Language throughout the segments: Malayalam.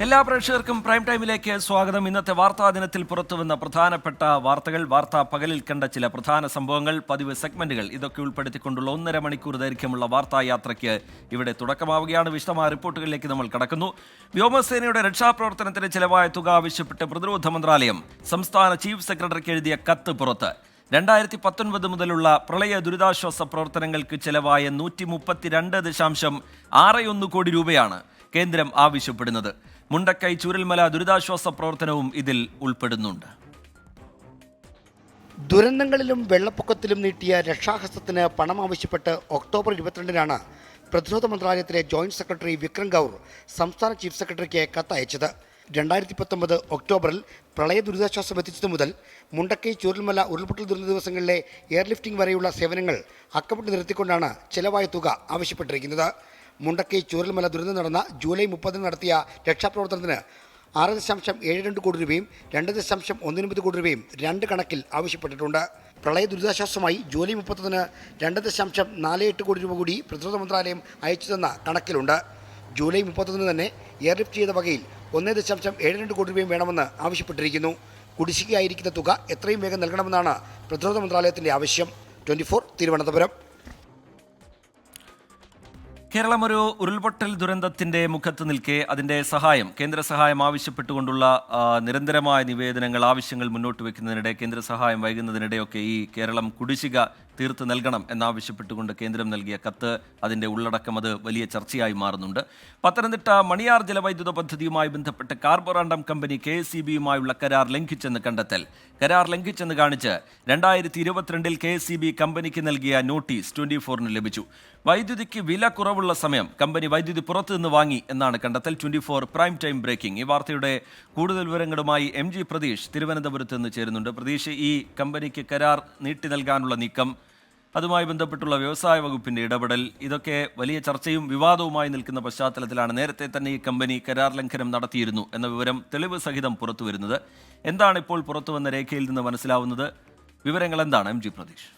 എല്ലാ പ്രേക്ഷകർക്കും പ്രൈം ടൈമിലേക്ക് സ്വാഗതം. ഇന്നത്തെ വാർത്താ ദിനത്തിൽ പുറത്തുവന്ന പ്രധാനപ്പെട്ട വാർത്തകൾ, വാർത്താ പകലിൽ കണ്ട ചില പ്രധാന സംഭവങ്ങൾ, പതിവ് സെഗ്മെന്റുകൾ, ഇതൊക്കെ ഉൾപ്പെടുത്തിക്കൊണ്ടുള്ള 1.5 മണിക്കൂർ ദൈർഘ്യമുള്ള വാർത്താ യാത്രയ്ക്ക് ഇവിടെ തുടക്കമാവുകയാണ്. വിശദമായ റിപ്പോർട്ടുകളിലേക്ക് നമ്മൾ കടക്കുന്നു. വ്യോമസേനയുടെ രക്ഷാപ്രവർത്തനത്തിന് ചിലവായ തുക ആവശ്യപ്പെട്ട് പ്രതിരോധ മന്ത്രാലയം സംസ്ഥാന ചീഫ് സെക്രട്ടറിക്ക് എഴുതിയ കത്ത് പുറത്ത്. 2019 മുതലുള്ള പ്രളയ ദുരിതാശ്വാസ പ്രവർത്തനങ്ങൾക്ക് ചിലവായ 132.61 കോടി രൂപയാണ് കേന്ദ്രം ആവശ്യപ്പെടുന്നത്. മുണ്ടക്കൈ ചൂരൽമല ദുരിതാശ്വാസ പ്രവർത്തനവും ഇതിൽ ഉൾപ്പെടുന്നുണ്ട്. ദുരന്തങ്ങളിലും വെള്ളപ്പൊക്കത്തിലും നീട്ടിയ രക്ഷാഹസ്തത്തിന് പണം ആവശ്യപ്പെട്ട് ഒക്ടോബർ 22-നാണ് പ്രതിരോധ മന്ത്രാലയത്തിലെ ജോയിന്റ് സെക്രട്ടറി വിക്രം ഗൗർ സംസ്ഥാന ചീഫ് സെക്രട്ടറിക്ക് കത്തയച്ചത്. 2019 ഒക്ടോബറിൽ പ്രളയ ദുരിതാശ്വാസം എത്തിച്ചതു മുതൽ മുണ്ടക്കൈ ചൂരൽമല ഉരുൾപൊട്ടൽ ദുരന്ത ദിവസങ്ങളിലെ എയർലിഫ്റ്റിംഗ് വരെയുള്ള സേവനങ്ങൾ അക്കമിട്ട് നിർത്തിക്കൊണ്ടാണ് ചിലവായ തുക ആവശ്യപ്പെട്ടിരിക്കുന്നത്. മുണ്ടക്കൈ ചൂരൽമല ദുരന്തം നടന്ന ജൂലൈ 30-ന് നടത്തിയ രക്ഷാപ്രവർത്തനത്തിന് 6.72 കോടി രൂപയും 2.19 കോടി രൂപയും രണ്ട് കണക്കിൽ ആവശ്യപ്പെട്ടിട്ടുണ്ട്. പ്രളയ ദുരിതാശ്വാസമായി ജൂലൈ 30-ന് 2.48 കോടി രൂപ കൂടി പ്രതിരോധ മന്ത്രാലയം അയച്ചുതന്ന കണക്കിലുണ്ട്. ജൂലൈ 30-ന് തന്നെ എയർലിഫ്റ്റ് ചെയ്ത വകയിൽ 1.72 കോടി രൂപയും വേണമെന്ന് ആവശ്യപ്പെട്ടിരിക്കുന്നു. കുടിശ്ശികയായിരിക്കുന്ന തുക എത്രയും വേഗം നൽകണമെന്നാണ് പ്രതിരോധ മന്ത്രാലയത്തിൻ്റെ ആവശ്യം. 24 തിരുവനന്തപുരം. കേരളം ഒരു ഉരുൾപൊട്ടൽ ദുരന്തത്തിന്റെ മുഖത്ത് നിൽക്കെ അതിന്റെ സഹായം, കേന്ദ്ര സഹായം ആവശ്യപ്പെട്ടുകൊണ്ടുള്ള നിരന്തരമായ നിവേദനങ്ങൾ, ആവശ്യങ്ങൾ മുന്നോട്ട് വെക്കുന്നതിനിടെ, കേന്ദ്ര സഹായം വൈകുന്നതിനിടെയൊക്കെ ഈ കേരളം കുടിശ്ശിക തീർത്ത് നൽകണം എന്നാവശ്യപ്പെട്ടുകൊണ്ട് കേന്ദ്രം നൽകിയ കത്ത്, അതിൻ്റെ ഉള്ളടക്കം അത് വലിയ ചർച്ചയായി മാറുന്നുണ്ട്. പത്തനംതിട്ട മണിയാർ ജലവൈദ്യുത പദ്ധതിയുമായി ബന്ധപ്പെട്ട് കാർബോറാണ്ടം കമ്പനി KSEB-യുമായുള്ള കരാർ ലംഘിച്ചെന്ന് കണ്ടെത്തൽ. കരാർ ലംഘിച്ചെന്ന് കാണിച്ച് 2022-ൽ KSEB കമ്പനിക്ക് നൽകിയ നോട്ടീസ് 24-ന് ലഭിച്ചു. വൈദ്യുതിക്ക് വില കുറവുള്ള സമയം കമ്പനി വൈദ്യുതി പുറത്തുനിന്ന് വാങ്ങി എന്നാണ് കണ്ടെത്തൽ. 24 പ്രൈം ടൈം ബ്രേക്കിംഗ്. ഈ വാർത്തയുടെ കൂടുതൽ വിവരങ്ങളുമായി MG പ്രതീഷ് തിരുവനന്തപുരത്ത് നിന്ന് ചേരുന്നുണ്ട്. പ്രതീഷ്, ഈ കമ്പനിക്ക് കരാർ നീട്ടി നൽകാനുള്ള നീക്കം, അതുമായി ബന്ധപ്പെട്ടുള്ള വ്യവസായ വകുപ്പിന്റെ ഇടപെടൽ, ഇതൊക്കെ വലിയ ചർച്ചയും വിവാദവുമായി നിൽക്കുന്ന പശ്ചാത്തലത്തിലാണ് നേരത്തെ തന്നെ ഈ കമ്പനി കരാർ ലംഘനം നടത്തിയിരുന്നു എന്ന വിവരം തെളിവ് സഹിതം പുറത്തു വരുന്നത്. എന്താണ് ഇപ്പോൾ പുറത്തുവന്ന രേഖയിൽ നിന്ന് മനസ്സിലാവുന്നത്? വിവരങ്ങൾ എന്താണ് MG പ്രതീഷ്?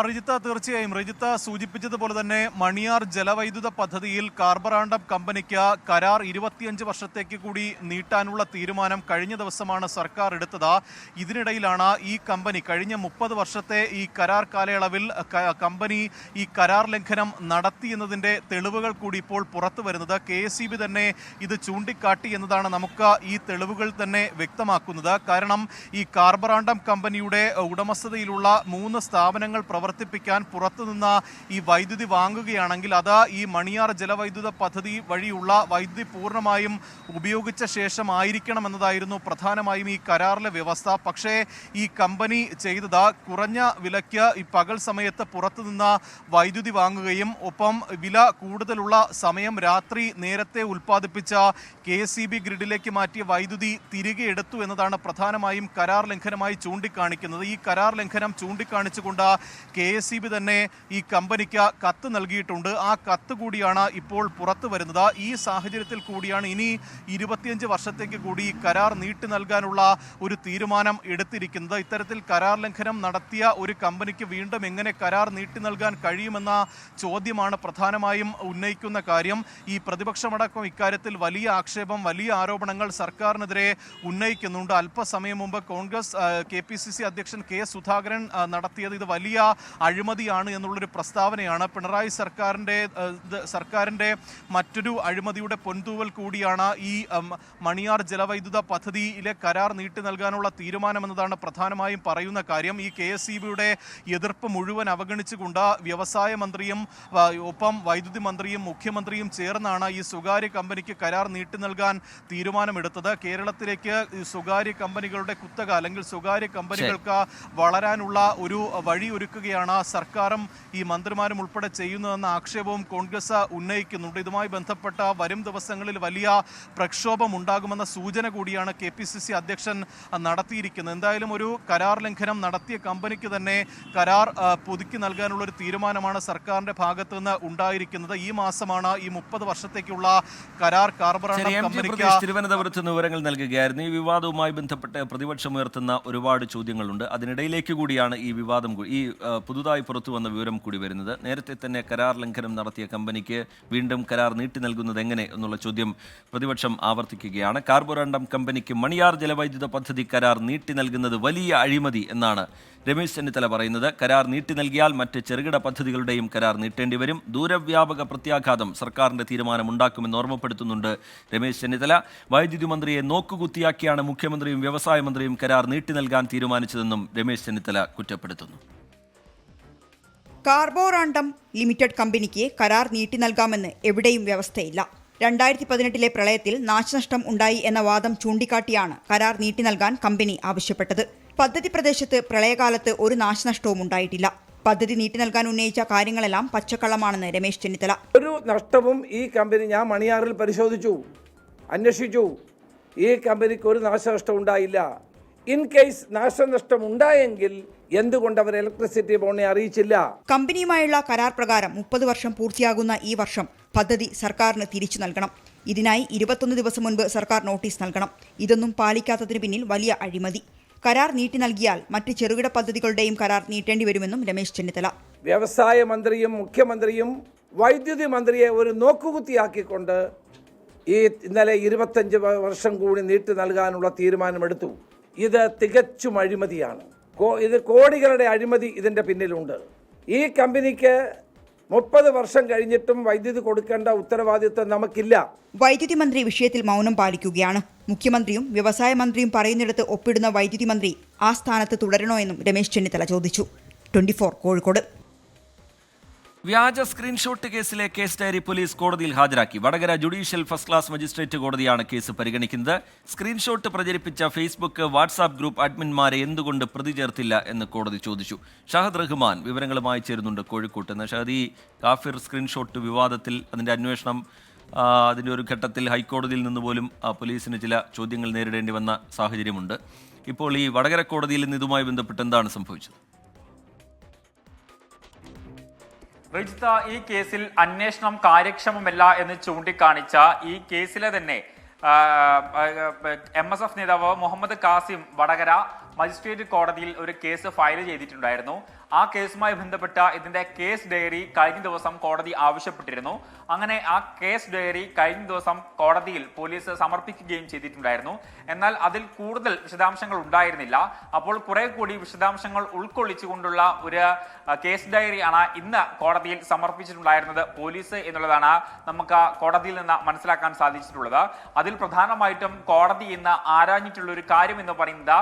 റിജിത്ത, തീർച്ചയായും റിജിത്ത സൂചിപ്പിച്ചതുപോലെ തന്നെ മണിയാർ ജലവൈദ്യുത പദ്ധതിയിൽ കാർബറാണ്ടം കമ്പനിക്ക് കരാർ 25 വർഷത്തേക്ക് കൂടി നീട്ടാനുള്ള തീരുമാനം കഴിഞ്ഞ ദിവസമാണ് സർക്കാർ എടുത്തത്. ഇതിനിടയിലാണ് ഈ കമ്പനി കഴിഞ്ഞ 30 വർഷത്തെ ഈ കരാർ കാലയളവിൽ കമ്പനി ഈ കരാർ ലംഘനം നടത്തിയെന്നതിൻ്റെ തെളിവുകൾ കൂടി ഇപ്പോൾ പുറത്തു വരുന്നത്. KSEB തന്നെ ഇത് ചൂണ്ടിക്കാട്ടി എന്നതാണ് നമുക്ക് ഈ തെളിവുകൾ തന്നെ വ്യക്തമാക്കുന്നത്. കാരണം ഈ കാർബറാണ്ടം കമ്പനിയുടെ ഉടമസ്ഥതയിലുള്ള 3 സ്ഥാപനങ്ങൾ പ്രവർത്തിപ്പിക്കാൻ പുറത്തുനിന്ന് ഈ വൈദ്യുതി വാങ്ങുകയാണെങ്കിൽ അത് ഈ മണിയാർ ജലവൈദ്യുത പദ്ധതി വഴിയുള്ള വൈദ്യുതി പൂർണ്ണമായും ഉപയോഗിച്ച ശേഷം ആയിരിക്കണം എന്നതായിരുന്നു പ്രധാനമായും ഈ കരാറിലെ വ്യവസ്ഥ. പക്ഷേ ഈ കമ്പനി ചെയ്തത് കുറഞ്ഞ വിലയ്ക്ക് ഈ പകൽ സമയത്ത് പുറത്തുനിന്ന് വൈദ്യുതി വാങ്ങുകയും ഒപ്പം വില കൂടുതലുള്ള സമയം രാത്രി നേരത്തെ ഉൽപ്പാദിപ്പിച്ച KSEB ഗ്രിഡിലേക്ക് മാറ്റിയ വൈദ്യുതി തിരികെ എടുത്തു എന്നതാണ് പ്രധാനമായും കരാർ ലംഘനമായി ചൂണ്ടിക്കാണിക്കുന്നത്. ഈ കരാർ ലംഘനം ചൂണ്ടിക്കാണിച്ചുകൊണ്ട് KSEB തന്നെ ഈ കമ്പനിക്ക് കത്ത് നൽകിയിട്ടുണ്ട്. ആ കത്ത് കൂടിയാണ് ഇപ്പോൾ പുറത്തു വരുന്നത്. ഈ സാഹചര്യത്തിൽ കൂടിയാണ് ഇനി 25 വർഷത്തേക്ക് കൂടി കരാർ നീട്ടി നൽകാനുള്ള ഒരു തീരുമാനം എടുത്തിരിക്കുന്നത്. ഇത്തരത്തിൽ കരാർ ലംഘനം നടത്തിയ ഒരു കമ്പനിക്ക് വീണ്ടും എങ്ങനെ കരാർ നീട്ടി നൽകാൻ കഴിയുമെന്ന ചോദ്യമാണ് പ്രധാനമായും ഉന്നയിക്കുന്ന കാര്യം. ഈ പ്രതിപക്ഷമടക്കം ഇക്കാര്യത്തിൽ വലിയ ആക്ഷേപം, വലിയ ആരോപണങ്ങൾ സർക്കാരിനെതിരെ ഉന്നയിക്കുന്നുണ്ട്. അല്പസമയം മുമ്പ് കോൺഗ്രസ് KPCC അധ്യക്ഷൻ K സുധാകരൻ നടത്തിയത് ഇത് വലിയ അഴിമതിയാണ് എന്നുള്ളൊരു പ്രസ്താവനയാണ്. പിണറായി സർക്കാരിൻ്റെ മറ്റൊരു അഴിമതിയുടെ പൊൻതൂവൽ കൂടിയാണ് ഈ മണിയാർ ജലവൈദ്യുത പദ്ധതിയിലെ കരാർ നീട്ടി നൽകാനുള്ള തീരുമാനമെന്നതാണ് പ്രധാനമായും പറയുന്ന കാര്യം. ഈ KSEB-യുടെ എതിർപ്പ് മുഴുവൻ അവഗണിച്ചുകൊണ്ട് വ്യവസായ മന്ത്രിയും ഒപ്പം വൈദ്യുതി മന്ത്രിയും മുഖ്യമന്ത്രിയും ചേർന്നാണ് ഈ സ്വകാര്യ കമ്പനിക്ക് കരാർ നീട്ടി നൽകാൻ തീരുമാനമെടുത്തത്. കേരളത്തിലേക്ക് സ്വകാര്യ കമ്പനികളുടെ കുത്തക അല്ലെങ്കിൽ സ്വകാര്യ കമ്പനികൾക്ക് വളരാനുള്ള ഒരു വഴി ഒരുക്കുകയാണ് സർക്കാരും ഈ മന്ത്രിമാരും ഉൾപ്പെടെ ചെയ്യുന്നതെന്ന ആക്ഷേപവും കോൺഗ്രസ് ഉന്നയിക്കുന്നുണ്ട്. ഇതുമായി ബന്ധപ്പെട്ട വരും ദിവസങ്ങളിൽ വലിയ പ്രക്ഷോഭം ഉണ്ടാകുമെന്ന സൂചന കൂടിയാണ് KPCC അധ്യക്ഷൻ നടത്തിയിരിക്കുന്നത്. എന്തായാലും ഒരു കരാർ ലംഘനം നടത്തിയ കമ്പനിക്ക് തന്നെ കരാർ പുതുക്കി നൽകാനുള്ള ഒരു തീരുമാനമാണ് സർക്കാരിന്റെ ഭാഗത്തു നിന്ന് ഉണ്ടായിരിക്കുന്നത്. ഈ മാസമാണ് ഈ 30 വർഷത്തേക്കുള്ള കരാർ കാർബറാണ്ടം കമ്പനിക്ക് തിരുവനന്തപുരത്ത് വിവരങ്ങൾ നൽകുകയായിരുന്നു. ഈ വിവാദവുമായി ബന്ധപ്പെട്ട് പ്രതിപക്ഷം ഉയർത്തുന്ന ഒരുപാട് ചോദ്യങ്ങളുണ്ട്. അതിനിടയിലേക്ക് കൂടിയാണ് ഈ വിവാദം, ഈ പുതുതായി പുറത്തു വന്ന വിവരം കൂടി വരുന്നത്. നേരത്തെ തന്നെ കരാർ ലംഘനം നടത്തിയ കമ്പനിക്ക് വീണ്ടും കരാർ നീട്ടി നൽകുന്നത് എങ്ങനെ എന്നുള്ള ചോദ്യം പ്രതിപക്ഷം ആവർത്തിക്കുകയാണ്. കാർബോറണ്ടം കമ്പനിക്ക് മണിയാർ ജലവൈദ്യുത പദ്ധതി കരാർ നീട്ടി നൽകുന്നത് വലിയ അഴിമതി എന്നാണ് രമേശ് ചെന്നിത്തല പറയുന്നത്. കരാർ നീട്ടി നൽകിയാൽ മറ്റ് ചെറുകിട പദ്ധതികളുടെയും കരാർ നീട്ടേണ്ടി വരും. ദൂരവ്യാപക പ്രത്യാഘാതം സർക്കാരിന്റെ തീരുമാനമുണ്ടാക്കുമെന്ന് ഓർമ്മപ്പെടുത്തുന്നുണ്ട് രമേശ് ചെന്നിത്തല. വൈദ്യുതി മന്ത്രിയെ നോക്കുകുത്തിയാക്കിയാണ് മുഖ്യമന്ത്രിയും വ്യവസായ മന്ത്രിയും കരാർ നീട്ടി നൽകാൻ തീരുമാനിച്ചതെന്നും രമേശ് ചെന്നിത്തല കുറ്റപ്പെടുത്തുന്നു. കാർബോറാണ്ടം ലിമിറ്റഡ് കമ്പനിക്ക് കരാർ നീട്ടി നൽകാമെന്ന് എവിടെയും വ്യവസ്ഥയില്ല. 2018 പ്രളയത്തിൽ നാശനഷ്ടം ഉണ്ടായി എന്ന വാദം ചൂണ്ടിക്കാട്ടിയാണ് കരാർ നീട്ടി നൽകാൻ കമ്പനി ആവശ്യപ്പെട്ടത്. പദ്ധതി പ്രദേശത്ത് പ്രളയകാലത്ത് ഒരു നാശനഷ്ടവും ഉണ്ടായിട്ടില്ല. പദ്ധതി നീട്ടി നൽകാൻ ഉന്നയിച്ച കാര്യങ്ങളെല്ലാം പച്ചക്കള്ളമാണെന്ന് രമേശ് ചെന്നിത്തല. ഒരു നഷ്ടവും ഈ കമ്പനി, ഞാൻ മണിയാറിൽ പരിശോധിച്ചു, അന്വേഷിച്ചു, ഈ കമ്പനിക്ക് ഒരു നാശനഷ്ടം ഉണ്ടായില്ല. ഇൻ കേസ് നാശനഷ്ടം ഉണ്ടായെങ്കിൽ എന്തുകൊണ്ട് അവർ ഇലക്ട്രിസിറ്റി ബോർഡിനെ അറിയിച്ചില്ല? കമ്പനിയുമായുള്ള കരാർ പ്രകാരം 30 വർഷം പൂർത്തിയാകുന്ന ഈ വർഷം പദ്ധതി സർക്കാരിന് തിരിച്ചു നൽകണം. ഇതിനായി 21 ദിവസം മുൻപ് സർക്കാർ നോട്ടീസ് നൽകണം. ഇതൊന്നും പാലിക്കാത്തതിന് പിന്നിൽ വലിയ അഴിമതി. കരാർ നീട്ടി നൽകിയാൽ മറ്റ് ചെറുകിട പദ്ധതികളുടെയും കരാർ നീട്ടേണ്ടി വരുമെന്നും രമേശ് ചെന്നിത്തല. വ്യവസായ മന്ത്രിയും മുഖ്യമന്ത്രിയും വൈദ്യുതി മന്ത്രിയെ ഒരു നോക്കുകുത്തിയാക്കിക്കൊണ്ട് ഇന്നലെ 25 വർഷം കൂടി നീട്ടി നൽകാനുള്ള തീരുമാനമെടുത്തു. ഇത് തികച്ചും അഴിമതിയാണ്. ഇത് കോടികളുടെ അഴിമതി ഇതിൻ്റെ പിന്നിലുണ്ട്. ഈ കമ്പനിക്ക് 30 വർഷം കഴിഞ്ഞിട്ടും വൈദ്യുതി കൊടുക്കേണ്ട ഉത്തരവാദിത്വം നമുക്കില്ല. വൈദ്യുതി മന്ത്രി വിഷയത്തിൽ മൗനം പാലിക്കുകയാണ്. മുഖ്യമന്ത്രിയും വ്യവസായ മന്ത്രിയും പറയുന്നിടത്ത് ഒപ്പിടുന്ന വൈദ്യുതി മന്ത്രി ആ സ്ഥാനത്ത് തുടരണോ എന്നും രമേശ് ചെന്നിത്തല ചോദിച്ചു. 24 കോഴിക്കോട്. വ്യാജ സ്ക്രീൻഷോട്ട് കേസിലെ കേസ് ഡയറി പോലീസ് കോടതിയിൽ ഹാജരാക്കി. Vadakara judicial first class magistrate കോടതിയാണ് കേസ് പരിഗണിക്കുന്നത്. സ്ക്രീൻഷോട്ട് പ്രചരിപ്പിച്ച ഫേസ്ബുക്ക്, വാട്സാപ്പ് ഗ്രൂപ്പ് അഡ്മിന്മാരെ എന്തുകൊണ്ട് പ്രതി ചേർത്തില്ല എന്ന് കോടതി ചോദിച്ചു. ഷഹദ് റഹ്മാൻ വിവരങ്ങളുമായി ചേരുന്നുണ്ട് കോഴിക്കോട്ട് നിന്ന്. ഷഹദ്, ഈ കാഫിർ സ്ക്രീൻഷോട്ട് വിവാദത്തിൽ അതിൻ്റെ അന്വേഷണം, അതിൻ്റെ ഒരു ഘട്ടത്തിൽ ഹൈക്കോടതിയിൽ നിന്ന് പോലും പോലീസിന് ചില ചോദ്യങ്ങൾ നേരിടേണ്ടി വന്ന സാഹചര്യമുണ്ട്. ഇപ്പോൾ ഈ വടകര കോടതിയിൽ നിന്ന് ഇതുമായി ബന്ധപ്പെട്ട് എന്താണ് സംഭവിച്ചത്? റിജിത്ത, ഈ കേസിൽ അന്വേഷണം കാര്യക്ഷമമല്ല എന്ന് ചൂണ്ടിക്കാണിച്ച ഈ കേസിലെ തന്നെ MSF നേതാവ് മുഹമ്മദ് കാസിം വടകര മജിസ്ട്രേറ്റ് കോടതിയിൽ ഒരു കേസ് ഫയൽ ചെയ്തിട്ടുണ്ടായിരുന്നു. ആ കേസുമായി ബന്ധപ്പെട്ട ഇതിന്റെ കേസ് ഡയറി കഴിഞ്ഞ ദിവസം കോടതി ആവശ്യപ്പെട്ടിരുന്നു. അങ്ങനെ ആ കേസ് ഡയറി കഴിഞ്ഞ ദിവസം കോടതിയിൽ പോലീസ് സമർപ്പിക്കുകയും ചെയ്തിട്ടുണ്ടായിരുന്നു. എന്നാൽ അതിൽ കൂടുതൽ വിശദാംശങ്ങൾ ഉണ്ടായിരുന്നില്ല. അപ്പോൾ കുറെ കൂടി വിശദാംശങ്ങൾ ഉൾക്കൊള്ളിച്ചുകൊണ്ടുള്ള ഒരു കേസ് ഡയറിയാണ് ഇന്ന് കോടതിയിൽ സമർപ്പിച്ചിട്ടുണ്ടായിരുന്നത് പോലീസ് എന്നുള്ളതാണ് നമുക്ക് കോടതിയിൽ നിന്ന് മനസ്സിലാക്കാൻ സാധിച്ചിട്ടുള്ളത്. അതിൽ പ്രധാനമായിട്ടും കോടതി ഇന്ന് ആരാഞ്ഞിട്ടുള്ള ഒരു കാര്യം എന്ന് പറയുന്നത്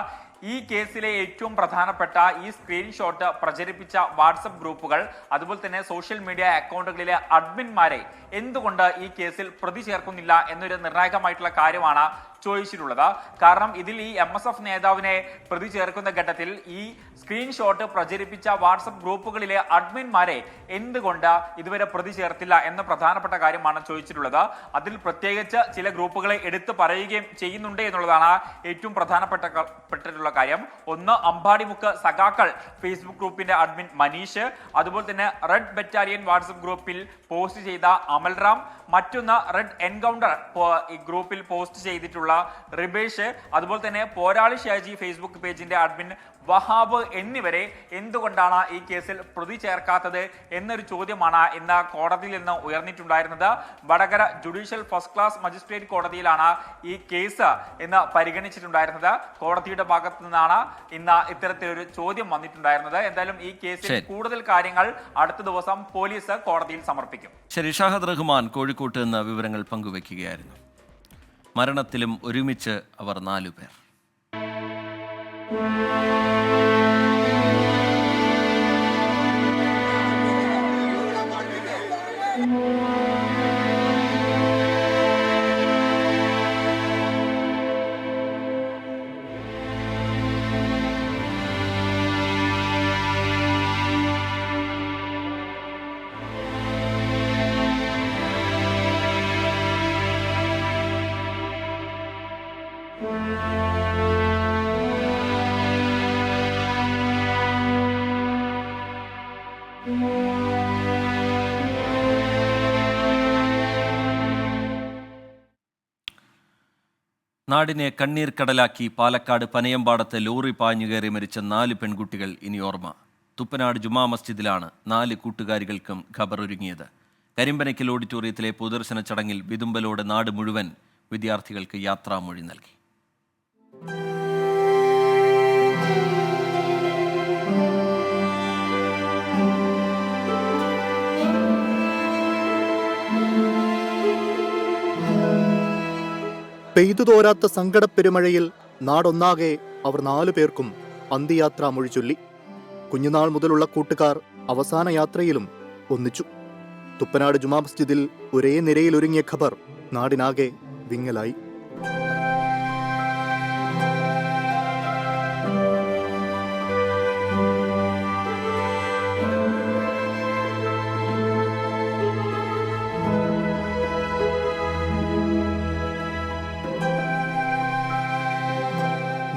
ഈ കേസിലെ ഏറ്റവും പ്രധാനപ്പെട്ട ഈ സ്ക്രീൻഷോട്ട് പ്രചരിപ്പിച്ച വാട്സപ്പ് ഗ്രൂപ്പുകൾ, അതുപോലെ തന്നെ സോഷ്യൽ മീഡിയ അക്കൗണ്ടുകളിലെ അഡ്മിന്മാരെ എന്തുകൊണ്ട് ഈ കേസിൽ പ്രതി ചേർക്കുന്നില്ല എന്നൊരു നിർണായകമായിട്ടുള്ള കാര്യമാണ് ചോദിച്ചിട്ടുള്ളത്. കാരണം ഇതിൽ ഈ MSF നേതാവിനെ പ്രതി ചേർക്കുന്ന ഘട്ടത്തിൽ ഈ സ്ക്രീൻഷോട്ട് പ്രചരിപ്പിച്ച വാട്സപ്പ് ഗ്രൂപ്പുകളിലെ അഡ്മിന്മാരെ എന്തുകൊണ്ട് ഇതുവരെ പ്രതി ചേർത്തില്ല എന്ന പ്രധാനപ്പെട്ട കാര്യമാണ് ചോദിച്ചിട്ടുള്ളത്. അതിൽ പ്രത്യേകിച്ച് ചില ഗ്രൂപ്പുകളെ എടുത്തു പറയുകയും ചെയ്യുന്നുണ്ട് എന്നുള്ളതാണ് ഏറ്റവും പ്രധാനപ്പെട്ടിട്ടുള്ള കാര്യം. ഒന്ന്, അമ്പാടിമുക്ക് സഖാക്കൾ ഫേസ്ബുക്ക് ഗ്രൂപ്പിന്റെ അഡ്മിൻ മനീഷ്, അതുപോലെ തന്നെ റെഡ് ബറ്റാലിയൻ വാട്സപ്പ് ഗ്രൂപ്പിൽ പോസ്റ്റ് ചെയ്ത അമൽറാം, മറ്റൊന്ന് റെഡ് എൻകൗണ്ടർ ഗ്രൂപ്പിൽ പോസ്റ്റ് ചെയ്തിട്ടുള്ള റിബേഷ്, അതുപോലെ തന്നെ പോരാളി ഷാജി ഫേസ്ബുക്ക് പേജിന്റെ അഡ്മിൻ വഹാബ് എന്നിവരെ എന്തുകൊണ്ടാണ് ഈ കേസിൽ പ്രതി ചേർക്കാത്തത് എന്നൊരു ചോദ്യമാണ് ഇന്ന് കോടതിയിൽ നിന്ന് ഉയർന്നിട്ടുണ്ടായിരുന്നത്. Vadakara judicial first class magistrate കോടതിയിലാണ് ഈ കേസ് ഇന്ന് പരിഗണിച്ചിട്ടുണ്ടായിരുന്നത്. കോടതിയുടെ ഭാഗത്തു നിന്നാണ് ഇന്ന് ഇത്തരത്തിലൊരു ചോദ്യം വന്നിട്ടുണ്ടായിരുന്നത്. എന്തായാലും ഈ കേസിൽ കൂടുതൽ കാര്യങ്ങൾ അടുത്ത ദിവസം പോലീസ് കോടതിയിൽ സമർപ്പിക്കും. ശരി, ഷഹദ് റഹ്മാൻ കോഴിക്കോട്ട് നിന്ന് വിവരങ്ങൾ പങ്കുവയ്ക്കുകയായിരുന്നു. മരണത്തിലും ഒരുമിച്ച് അവർ 4 പേർ. നാടിനെ കണ്ണീർ കടലാക്കി പാലക്കാട് പനയമ്പാടത്ത് ലോറി പാഞ്ഞുകയറി മരിച്ച 4 പെൺകുട്ടികൾ ഇനി ഓർമ്മ. തുപ്പനാട് ജുമാ മസ്ജിദിലാണ് 4 കൂട്ടുകാരികൾക്കും ഖബർ ഒരുങ്ങിയത്. കരിമ്പനയ്ക്കൽ ഓഡിറ്റോറിയത്തിലെ പൊതുദർശന ചടങ്ങിൽ വിതുമ്പലോടെ നാട് മുഴുവൻ വിദ്യാർത്ഥികൾക്ക് യാത്രാമൊഴി നൽകി. പെയ്തു തോരാത്ത സങ്കടപ്പെരുമഴയിൽ നാടൊന്നാകെ അവർ 4 പേർക്കും അന്ത്യയാത്രാമൊഴി ചൊല്ലി. കുഞ്ഞുനാൾ മുതലുള്ള കൂട്ടുകാർ അവസാന യാത്രയിലും ഒന്നിച്ചു. തുപ്പനാട് ജുമാ മസ്ജിദിൽ ഒരേ നിരയിൽ ഒരുങ്ങിയ ഖബർ നാടിനാകെ വിങ്ങലായി.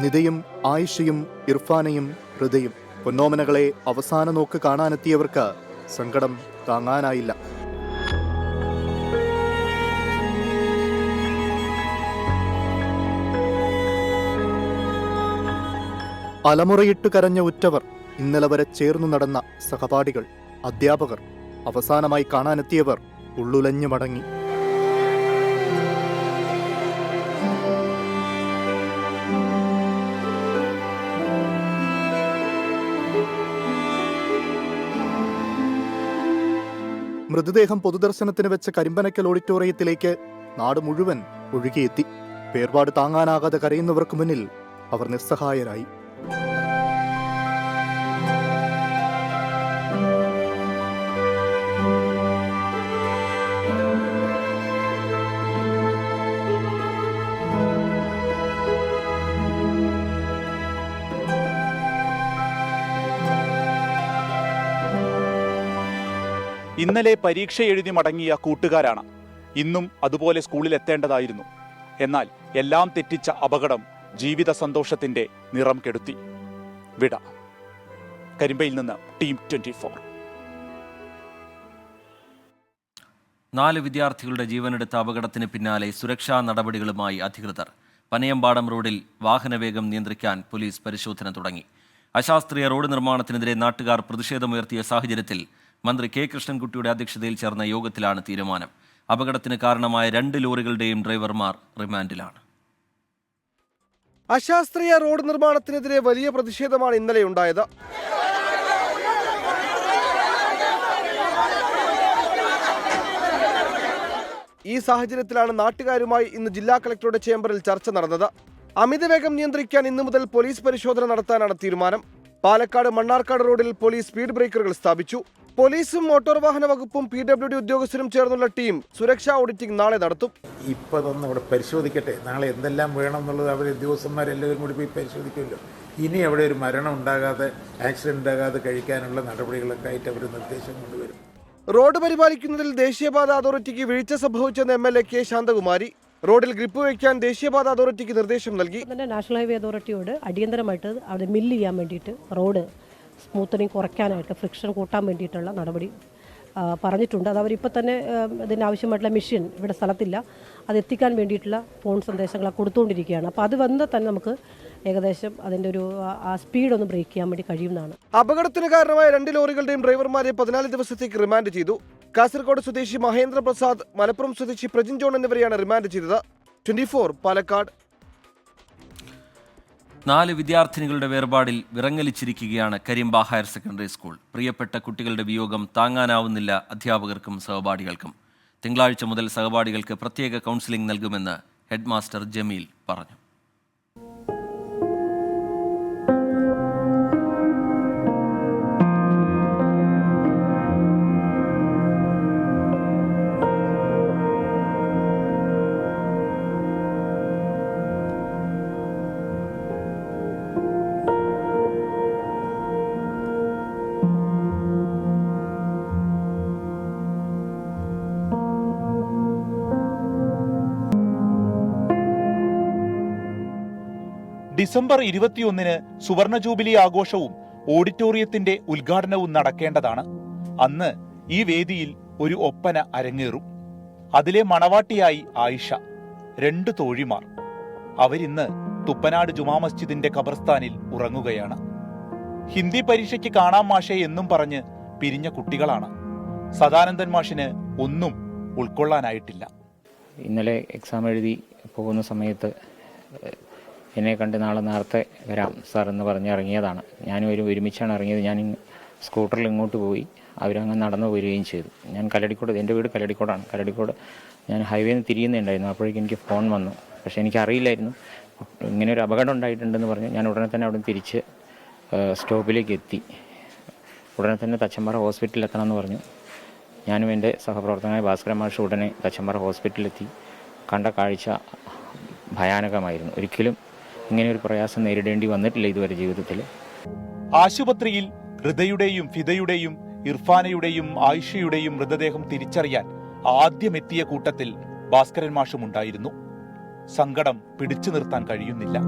നിതയും ആയിഷയും ഇർഫാനയും ഹൃദയും പൊന്നോമനകളെ അവസാന നോക്ക് കാണാനെത്തിയവർക്ക് സങ്കടം താങ്ങാനായില്ല. അലമുറയിട്ട് കരഞ്ഞ ഉറ്റവർ, ഇന്നലെ വരെ ചേർന്നു നടന്ന സഹപാഠികൾ, അധ്യാപകർ, അവസാനമായി കാണാനെത്തിയവർ ഉള്ളുലഞ്ഞു മടങ്ങി. മൃതദേഹം പൊതുദർശനത്തിന് വെച്ച കരിമ്പനയ്ക്കൽ ഓഡിറ്റോറിയത്തിലേക്ക് നാട് മുഴുവൻ ഒഴുകിയെത്തി. വേർപാട് താങ്ങാനാകാതെ കരയുന്നവർക്ക് മുന്നിൽ അവർ നിസ്സഹായരായി. ഇന്നലെ പരീക്ഷ എഴുതി മടങ്ങിയ കൂട്ടുകാരാണ്. ഇന്നും അതുപോലെ സ്കൂളിൽ എത്തേണ്ടതായിരുന്നു. എന്നാൽ എല്ലാം തെറ്റിച്ച അപകടം ജീവിത സന്തോഷത്തിന്റെ നിറം കെടുത്തി. വിട. കരിമ്പയിൽ നിന്ന് ടീം 24. 4 വിദ്യാർത്ഥികളുടെ ജീവനെടുത്ത അപകടത്തിന് പിന്നാലെ സുരക്ഷാ നടപടികളുമായി അധികൃതർ. പനയമ്പാടം റോഡിൽ വാഹനവേഗം നിയന്ത്രിക്കാൻ പോലീസ് പരിശോധന തുടങ്ങി. അശാസ്ത്രീയ റോഡ് നിർമ്മാണത്തിനെതിരെ നാട്ടുകാർ പ്രതിഷേധമുയർത്തിയ സാഹചര്യത്തിൽ മന്ത്രി കെ കൃഷ്ണൻകുട്ടിയുടെ അധ്യക്ഷതയിൽ ചേർന്ന യോഗത്തിലാണ് തീരുമാനം. അപകടത്തിന് കാരണമായ 2 ലോറികളുടെയും ഡ്രൈവർമാർ റിമാൻഡിലാണ്. അശാസ്ത്രീയ റോഡ് നിർമ്മാണത്തിനെതിരെ വലിയ പ്രതിഷേധമാണ് ഇന്നലെ ഉണ്ടായത്. ഈ സാഹചര്യത്തിലാണ് നാട്ടുകാരുമായി ഇന്ന് ജില്ലാ കളക്ടറുടെ ചേംബറിൽ ചർച്ച നടന്നത്. അമിതവേഗം നിയന്ത്രിക്കാൻ ഇന്നു മുതൽ പോലീസ് പരിശോധന നടത്താനാണ് തീരുമാനം. പാലക്കാട് മണ്ണാർക്കാട് റോഡിൽ പോലീസ് സ്പീഡ് ബ്രേക്കറുകൾ സ്ഥാപിച്ചു. പോലീസും മോട്ടോർ വാഹന വകുപ്പും PWD ഉദ്യോഗസ്ഥരും ചേർന്നുള്ള ടീം സുരക്ഷാ ഓഡിറ്റിംഗ് നാളെ നടത്തും. ഇപ്പോൾ അതൊന്നും അവിടെ പരിശോധിക്കട്ടെ. നാളെ എന്തെല്ലാം വേണം എന്നുള്ളത് അവർ ഉദ്യോഗസ്ഥന്മാരെല്ലാവരും കൂടി പോയി പരിശോധിക്കുമല്ലോ. ഇനി അവിടെ ഒരു മരണം ഉണ്ടാകാതെ, ആക്സിഡന്റ് ഉണ്ടാകാതെ കഴിക്കാനുള്ള നടപടികളൊക്കെ ആയിട്ട് അവർ നിർദ്ദേശം കൊണ്ടുവരും. റോഡ് പരിപാലിക്കുന്നതിൽ ദേശീയപാത അതോറിറ്റിക്ക് വീഴ്ച സംഭവിച്ചെന്ന് MLA കെ ശാന്തകുമാരി. റോഡിൽ ഗ്രിപ്പ് വയ്ക്കാൻ ദേശീയപാത അതോറിറ്റിക്ക് നിർദ്ദേശം നൽകി. നാഷണൽ ഹൈവേ അതോറിറ്റിയോട് അടിയന്തരമായിട്ട് അവിടെ മില്ല് ചെയ്യാൻ വേണ്ടിയിട്ട്, റോഡ് സ്മൂത്തനിങ് കുറയ്ക്കാനായിട്ട്, ഫ്രിക്ഷൻ കൂട്ടാൻ വേണ്ടിയിട്ടുള്ള നടപടി പറഞ്ഞിട്ടുണ്ട്. അത് അവരിപ്പോൾ തന്നെ ഇതിനാവശ്യമായിട്ടുള്ള മെഷീൻ ഇവിടെ സ്ഥലത്തില്ല, അത് എത്തിക്കാൻ വേണ്ടിയിട്ടുള്ള ഫോൺ സന്ദേശങ്ങളൊക്കെ കൊടുത്തുകൊണ്ടിരിക്കുകയാണ്. അപ്പോൾ അത് വന്നാൽ തന്നെ നമുക്ക് ഏകദേശം അതിൻ്റെ ഒരു സ്പീഡ് ഒന്ന് ബ്രേക്ക് ചെയ്യാൻ വേണ്ടി കഴിയുന്നതാണ്. അപകടത്തിന് കാരണമായ 2 ലോറികളുടെയും ഡ്രൈവർമാരെ 14 ദിവസത്തേക്ക് റിമാൻഡ് ചെയ്തു. കാസർഗോഡ് സ്വദേശി മഹേന്ദ്ര പ്രസാദ്, മലപ്പുറം സ്വദേശി പ്രജിൻ ജോൺ എന്നിവരെയാണ് റിമാൻഡ് ചെയ്തത്. 24 പാലക്കാട്. 4 വിദ്യാർത്ഥിനികളുടെ വേർപാടിൽ വിറങ്ങലിച്ചിരിക്കുകയാണ് കരിമ്പ ഹയർ സെക്കൻഡറി സ്കൂൾ. പ്രിയപ്പെട്ട കുട്ടികളുടെ വിയോഗം താങ്ങാനാവുന്നില്ല അധ്യാപകർക്കും സഹപാഠികൾക്കും. തിങ്കളാഴ്ച മുതൽ സഹപാഠികൾക്ക് പ്രത്യേക കൗൺസിലിംഗ് നൽകുമെന്ന് ഹെഡ് മാസ്റ്റർ ജമീൽ പറഞ്ഞു. ഡിസംബർ 21-ന് സുവർണ ജൂബിലി ആഘോഷവും ഓഡിറ്റോറിയത്തിന്റെ ഉദ്ഘാടനവും നടക്കേണ്ടതാണ്. അന്ന് ഈ വേദിയിൽ ഒരു ഒപ്പന അരങ്ങേറും. അതിലെ മണവാട്ടിയായി ആയിഷ, 2 തോഴിമാർ. അവരിന്ന് തുപ്പനാട് ജുമാ മസ്ജിദിന്റെ ഖബർസ്ഥാനിൽ ഉറങ്ങുകയാണ്. ഹിന്ദി പരീക്ഷയ്ക്ക് കാണാം മാഷെ എന്നും പറഞ്ഞ് പിരിഞ്ഞ കുട്ടികളാണ്. സദാനന്ദൻ മാഷിന് ഒന്നും ഉൾക്കൊള്ളാനായിട്ടില്ല. ഇന്നലെ എക്സാം എഴുതി പോകുന്ന സമയത്ത് എന്നെ കണ്ട് നാളെ നേരത്തെ വരാം സാർ എന്ന് പറഞ്ഞ് ഇറങ്ങിയതാണ്. ഞാനും ഒരുമിച്ചാണ് ഇറങ്ങിയത്. ഞാൻ സ്കൂട്ടറിൽ ഇങ്ങോട്ട് പോയി, അവരങ്ങ് നടന്നു വരികയും ചെയ്തു. ഞാൻ കല്ലടിക്കോട്, എൻ്റെ വീട് കല്ലടിക്കോടാണ്. കല്ലടിക്കോട് ഞാൻ ഹൈവേയിൽ നിന്ന് തിരിയുന്നുണ്ടായിരുന്നു. അപ്പോഴേക്കും എനിക്ക് ഫോൺ വന്നു. പക്ഷേ എനിക്കറിയില്ലായിരുന്നു ഇങ്ങനെ ഒരു അപകടം ഉണ്ടായിട്ടുണ്ടെന്ന് പറഞ്ഞ് ഞാൻ ഉടനെ തന്നെ അവിടെ തിരിച്ച് സ്റ്റോപ്പിലേക്ക് എത്തി. ഉടനെ തന്നെ തച്ചമ്പാറ ഹോസ്പിറ്റലിൽ എത്തണമെന്ന് പറഞ്ഞു. ഞാനും എൻ്റെ സഹപ്രവർത്തകനായ ഭാസ്കരൻ മാഷ് ഉടനെ തച്ചമ്പാറ ഹോസ്പിറ്റലിലെത്തി. കണ്ട കാഴ്ച ഭയാനകമായിരുന്നു. ഒരിക്കലും ഇങ്ങനെ ഒരു പ്രയാസം നേരിടേണ്ടി വന്നിട്ടില്ല ഇതുവരെ ജീവിതത്തിൽ. ആശുപത്രിയിൽ ഹൃദയുടെയും ഫിദയുടെയും ഇർഫാനയുടെയും ആയിഷയുടെയും മൃതദേഹം തിരിച്ചറിയാൻ ആദ്യമെത്തിയ കൂട്ടത്തിൽ ഭാസ്കരൻ മാഷും ഉണ്ടായിരുന്നു. സങ്കടം പിടിച്ചു നിർത്താൻ കഴിയുന്നില്ല.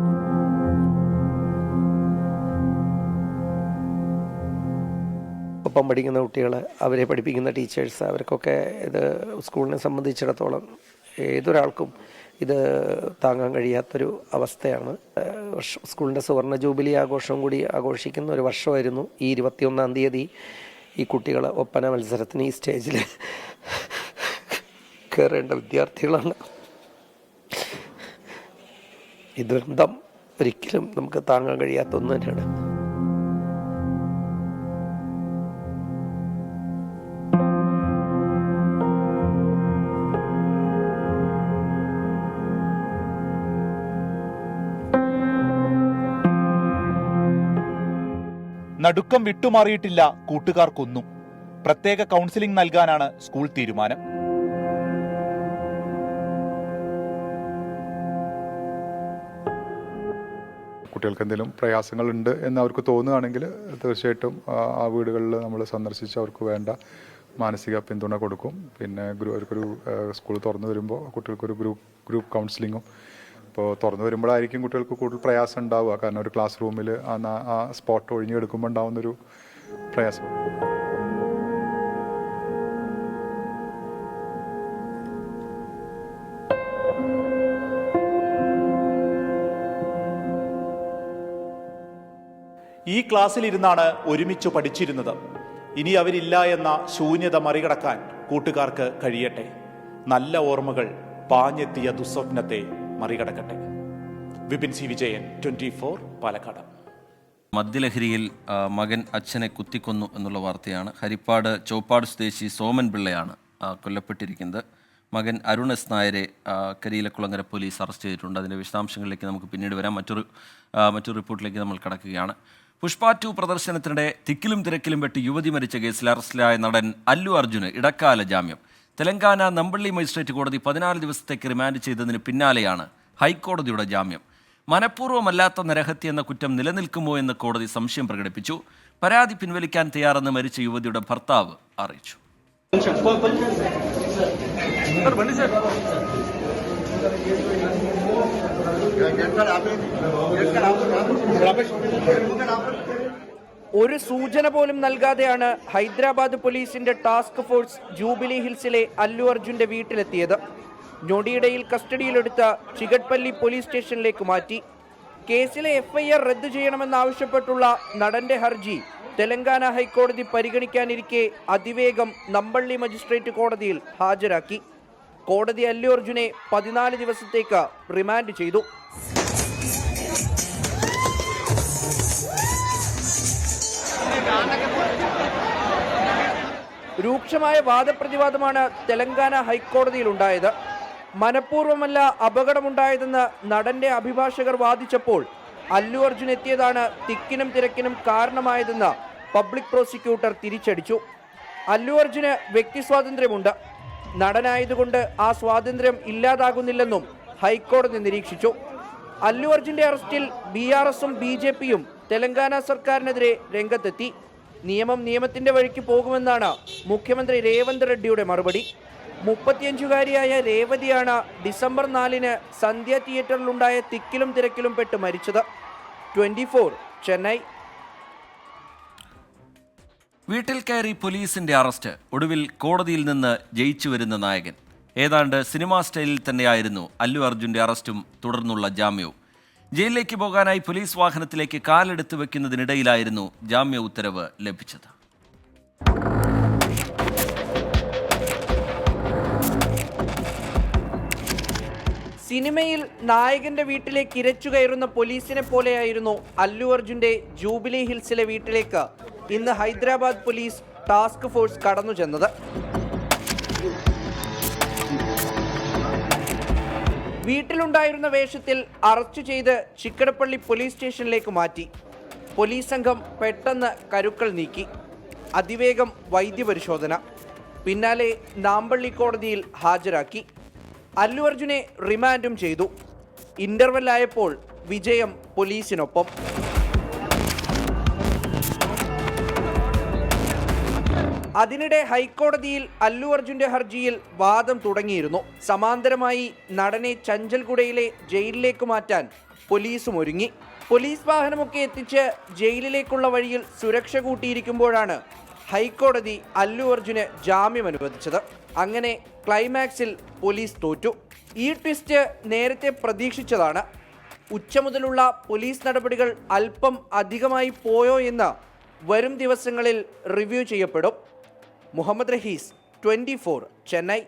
ഒപ്പം പഠിക്കുന്ന കുട്ടികൾ, അവരെ പഠിപ്പിക്കുന്ന ടീച്ചേഴ്സ്, അവർക്കൊക്കെ ഇത് സ്കൂളിനെ സംബന്ധിച്ചിടത്തോളം ഏതൊരാൾക്കും ഇത് താങ്ങാൻ കഴിയാത്തൊരു അവസ്ഥയാണ്. സ്കൂളിൻ്റെ സുവർണ ജൂബിലി ആഘോഷം കൂടി ആഘോഷിക്കുന്ന ഒരു വർഷമായിരുന്നു ഈ 21-ാം തീയതി ഈ കുട്ടികൾ ഒപ്പന മത്സരത്തിന് ഈ സ്റ്റേജിൽ കയറേണ്ട വിദ്യാർത്ഥികളാണ്. ഈ ദുരന്തം ഒരിക്കലും നമുക്ക് താങ്ങാൻ കഴിയാത്ത ഒന്ന് തന്നെയാണ്. നടുക്കം വിട്ടുമാറിയിട്ടില്ല കൂട്ടുകാർക്കൊന്നും. പ്രത്യേക കൗൺസിലിംഗ് നൽകാനാണ് സ്കൂൾ തീരുമാനം. കുട്ടികൾക്ക് എന്തെങ്കിലും പ്രയാസങ്ങളുണ്ട് എന്ന് അവർക്ക് തോന്നുകയാണെങ്കിൽ തീർച്ചയായിട്ടും ആ വീടുകളിൽ നമ്മൾ സന്ദർശിച്ച് അവർക്ക് വേണ്ട മാനസിക പിന്തുണ കൊടുക്കും. പിന്നെ അവർക്കൊരു സ്കൂൾ തുറന്നു വരുമ്പോൾ കുട്ടികൾക്കൊരു ഗ്രൂപ്പ് കൗൺസിലിങ്ങും ഇപ്പോൾ തുറന്നു വരുമ്പോഴായിരിക്കും കുട്ടികൾക്ക് കൂടുതൽ പ്രയാസം ഉണ്ടാവുക. കാരണം ഒരു ക്ലാസ് റൂമിൽ ആ സ്പോട്ട് ഒഴിഞ്ഞെടുക്കുമ്പോൾ ഉണ്ടാവുന്നൊരു പ്രയാസം. ഈ ക്ലാസ്സിലിരുന്നാണ് ഒരുമിച്ച് പഠിച്ചിരുന്നത്. ഇനി അവരില്ല എന്ന ശൂന്യത മറികടക്കാൻ കൂട്ടുകാർക്ക് കഴിയട്ടെ. നല്ല ഓർമ്മകൾ പാഞ്ഞെത്തിയ ദുസ്വപ്നത്തെ മറികടക്കട്ടെ. വിപിൻ സി വിജയൻ, 24 പാലക്കാട്. മദ്യലഹരിയിൽ മകൻ അച്ഛനെ കുത്തിക്കൊന്നു എന്നുള്ള വാർത്തയാണ്. ഹരിപ്പാട് ചോപ്പാട് സ്വദേശി സോമൻ പിള്ളയാണ് കൊല്ലപ്പെട്ടിരിക്കുന്നത്. മകൻ അരുൺ എസ് നായരെ കരിയിലക്കുളങ്ങര പോലീസ് അറസ്റ്റ് ചെയ്തിട്ടുണ്ട്. അതിൻ്റെ വിശദാംശങ്ങളിലേക്ക് നമുക്ക് പിന്നീട് വരാം. മറ്റൊരു റിപ്പോർട്ടിലേക്ക് നമ്മൾ കടക്കുകയാണ്. പുഷ്പ 2 പ്രദർശനത്തിനിടെ തിക്കിലും തിരക്കിലും പെട്ട് യുവതി മരിച്ച കേസിൽ അറസ്റ്റിലായ നടൻ അല്ലു അർജുന് ഇടക്കാല ജാമ്യം. തെലങ്കാന നമ്പള്ളി മജിസ്ട്രേറ്റ് കോടതി 14 ദിവസത്തേക്ക് റിമാൻഡ് ചെയ്തതിന് പിന്നാലെയാണ് ഹൈക്കോടതിയുടെ ജാമ്യം. മനഃപൂർവ്വമല്ലാത്ത നരഹത്യ എന്ന കുറ്റം നിലനിൽക്കുമോ എന്ന് കോടതി സംശയം പ്രകടിപ്പിച്ചു. പരാതി പിൻവലിക്കാൻ തയ്യാറെന്ന് മരിച്ച യുവതിയുടെ ഭർത്താവ് അറിയിച്ചു. ഒരു സൂചന പോലും നൽകാതെയാണ് ഹൈദരാബാദ് പോലീസിന്റെ ടാസ്ക് ഫോഴ്സ് ജൂബിലി ഹിൽസിലെ അല്ലു അർജുന്റെ വീട്ടിലെത്തിയത്. ഞൊടിയിടയിൽ കസ്റ്റഡിയിലെടുത്ത ചിഗട്പള്ളി പോലീസ് സ്റ്റേഷനിലേക്ക് മാറ്റി. കേസിലെ FIR റദ്ദു ചെയ്യണമെന്നാവശ്യപ്പെട്ടുള്ള നടന്റെ ഹർജി തെലങ്കാന ഹൈക്കോടതി പരിഗണിക്കാനിരിക്കെ അതിവേഗം നമ്പള്ളി മജിസ്ട്രേറ്റ് കോടതിയിൽ ഹാജരാക്കി. കോടതി അല്ലു അർജുനെ 14 ദിവസത്തേക്ക് റിമാൻഡ് ചെയ്തു. രൂക്ഷമായ വാദപ്രതിവാദമാണ് തെലങ്കാന ഹൈക്കോടതിയിൽ ഉണ്ടായത്. മനഃപൂർവ്വമല്ല അപകടമുണ്ടായതെന്ന് നടന്റെ അഭിഭാഷകർ വാദിച്ചപ്പോൾ അല്ലു അർജുൻ എത്തിയതാണ് തിക്കിനും തിരക്കിനും കാരണമായതെന്ന് പബ്ലിക് പ്രോസിക്യൂട്ടർ തിരിച്ചടിച്ചു. അല്ലു അർജുന് വ്യക്തി സ്വാതന്ത്ര്യമുണ്ട്. നടനായതുകൊണ്ട് ആ സ്വാതന്ത്ര്യം ഇല്ലാതാകുന്നില്ലെന്നും ഹൈക്കോടതി നിരീക്ഷിച്ചു. അല്ലു അർജുന്റെ അറസ്റ്റിൽ BRSഉം BJPയും തെലങ്കാന സർക്കാരിനെതിരെ രംഗത്തെത്തി. നിയമം നിയമത്തിന്റെ വഴിക്ക് പോകുമെന്നാണ് മുഖ്യമന്ത്രി രേവന്ത് റെഡ്ഡിയുടെ മറുപടി. 35-കാരിയായ രേവതിയാണ് ഡിസംബർ 4-ന് സന്ധ്യ തിയേറ്ററിലുണ്ടായ തിക്കിലും തിരക്കിലും പെട്ട് മരിച്ചത്. 24 ചെന്നൈ. വീട്ടിൽ കയറി പോലീസിന്റെ അറസ്റ്റ്. ഒടുവിൽ കോടതിയിൽ നിന്ന് ജയിച്ചു വരുന്ന നായകൻ. ഏതാണ്ട് സിനിമാ സ്റ്റൈലിൽ തന്നെയായിരുന്നു അല്ലു അർജുന്റെ അറസ്റ്റും തുടർന്നുള്ള ജാമ്യവും. ജയിലിലേക്ക് പോകാനായി പോലീസ് വാഹനത്തിലേക്ക് കാലെടുത്ത് വെക്കുന്നതിനിടയിലായിരുന്നു ജാമ്യ ഉത്തരവ് ലഭിച്ചത്. സിനിമയിൽ നായകന്റെ വീട്ടിലേക്ക് ഇരച്ചു കയറുന്ന പോലീസിനെ പോലെയായിരുന്നു അല്ലു അർജുന്റെ ജൂബിലി ഹിൽസിലെ വീട്ടിലേക്ക് ഇന്ന് ഹൈദരാബാദ് പോലീസ് ടാസ്ക് ഫോഴ്സ് കടന്നു ചെന്നത്. വീട്ടിലുണ്ടായിരുന്ന വേഷത്തിൽ അറസ്റ്റ് ചെയ്ത് ചിക്കടപ്പള്ളി പോലീസ് സ്റ്റേഷനിലേക്ക് മാറ്റി. പോലീസ് സംഘം പെട്ടെന്ന് കരുക്കൾ നീക്കി. അതിവേഗം വൈദ്യപരിശോധന. പിന്നാലെ നാമ്പള്ളി കോടതിയിൽ ഹാജരാക്കി. അല്ലു അർജുനെ റിമാൻഡും ചെയ്തു. ഇന്റർവെല്ലായപ്പോൾ വിജയം പോലീസിനൊപ്പം. അതിനിടെ ഹൈക്കോടതിയിൽ അല്ലു അർജുന്റെ ഹർജിയിൽ വാദം തുടങ്ങിയിരുന്നു. സമാന്തരമായി നടനെ ചഞ്ചൽഗുഡയിലെ ജയിലിലേക്ക് മാറ്റാൻ പോലീസും ഒരുങ്ങി. പോലീസ് വാഹനമൊക്കെ എത്തിച്ച് ജയിലിലേക്കുള്ള വഴിയിൽ സുരക്ഷ കൂട്ടിയിരിക്കുമ്പോഴാണ് ഹൈക്കോടതി അല്ലു അർജുന് ജാമ്യം അനുവദിച്ചത്. അങ്ങനെ ക്ലൈമാക്സിൽ പോലീസ് തോറ്റു. ഈ ട്വിസ്റ്റ് നേരത്തെ പ്രതീക്ഷിച്ചതാണ്. ഉച്ച മുതലുള്ള പോലീസ് നടപടികൾ അല്പം അധികമായി പോയോ എന്ന് വരും ദിവസങ്ങളിൽ റിവ്യൂ ചെയ്യപ്പെടും. മുഹമ്മദ് റഹീസ്, 24, ചെന്നൈ.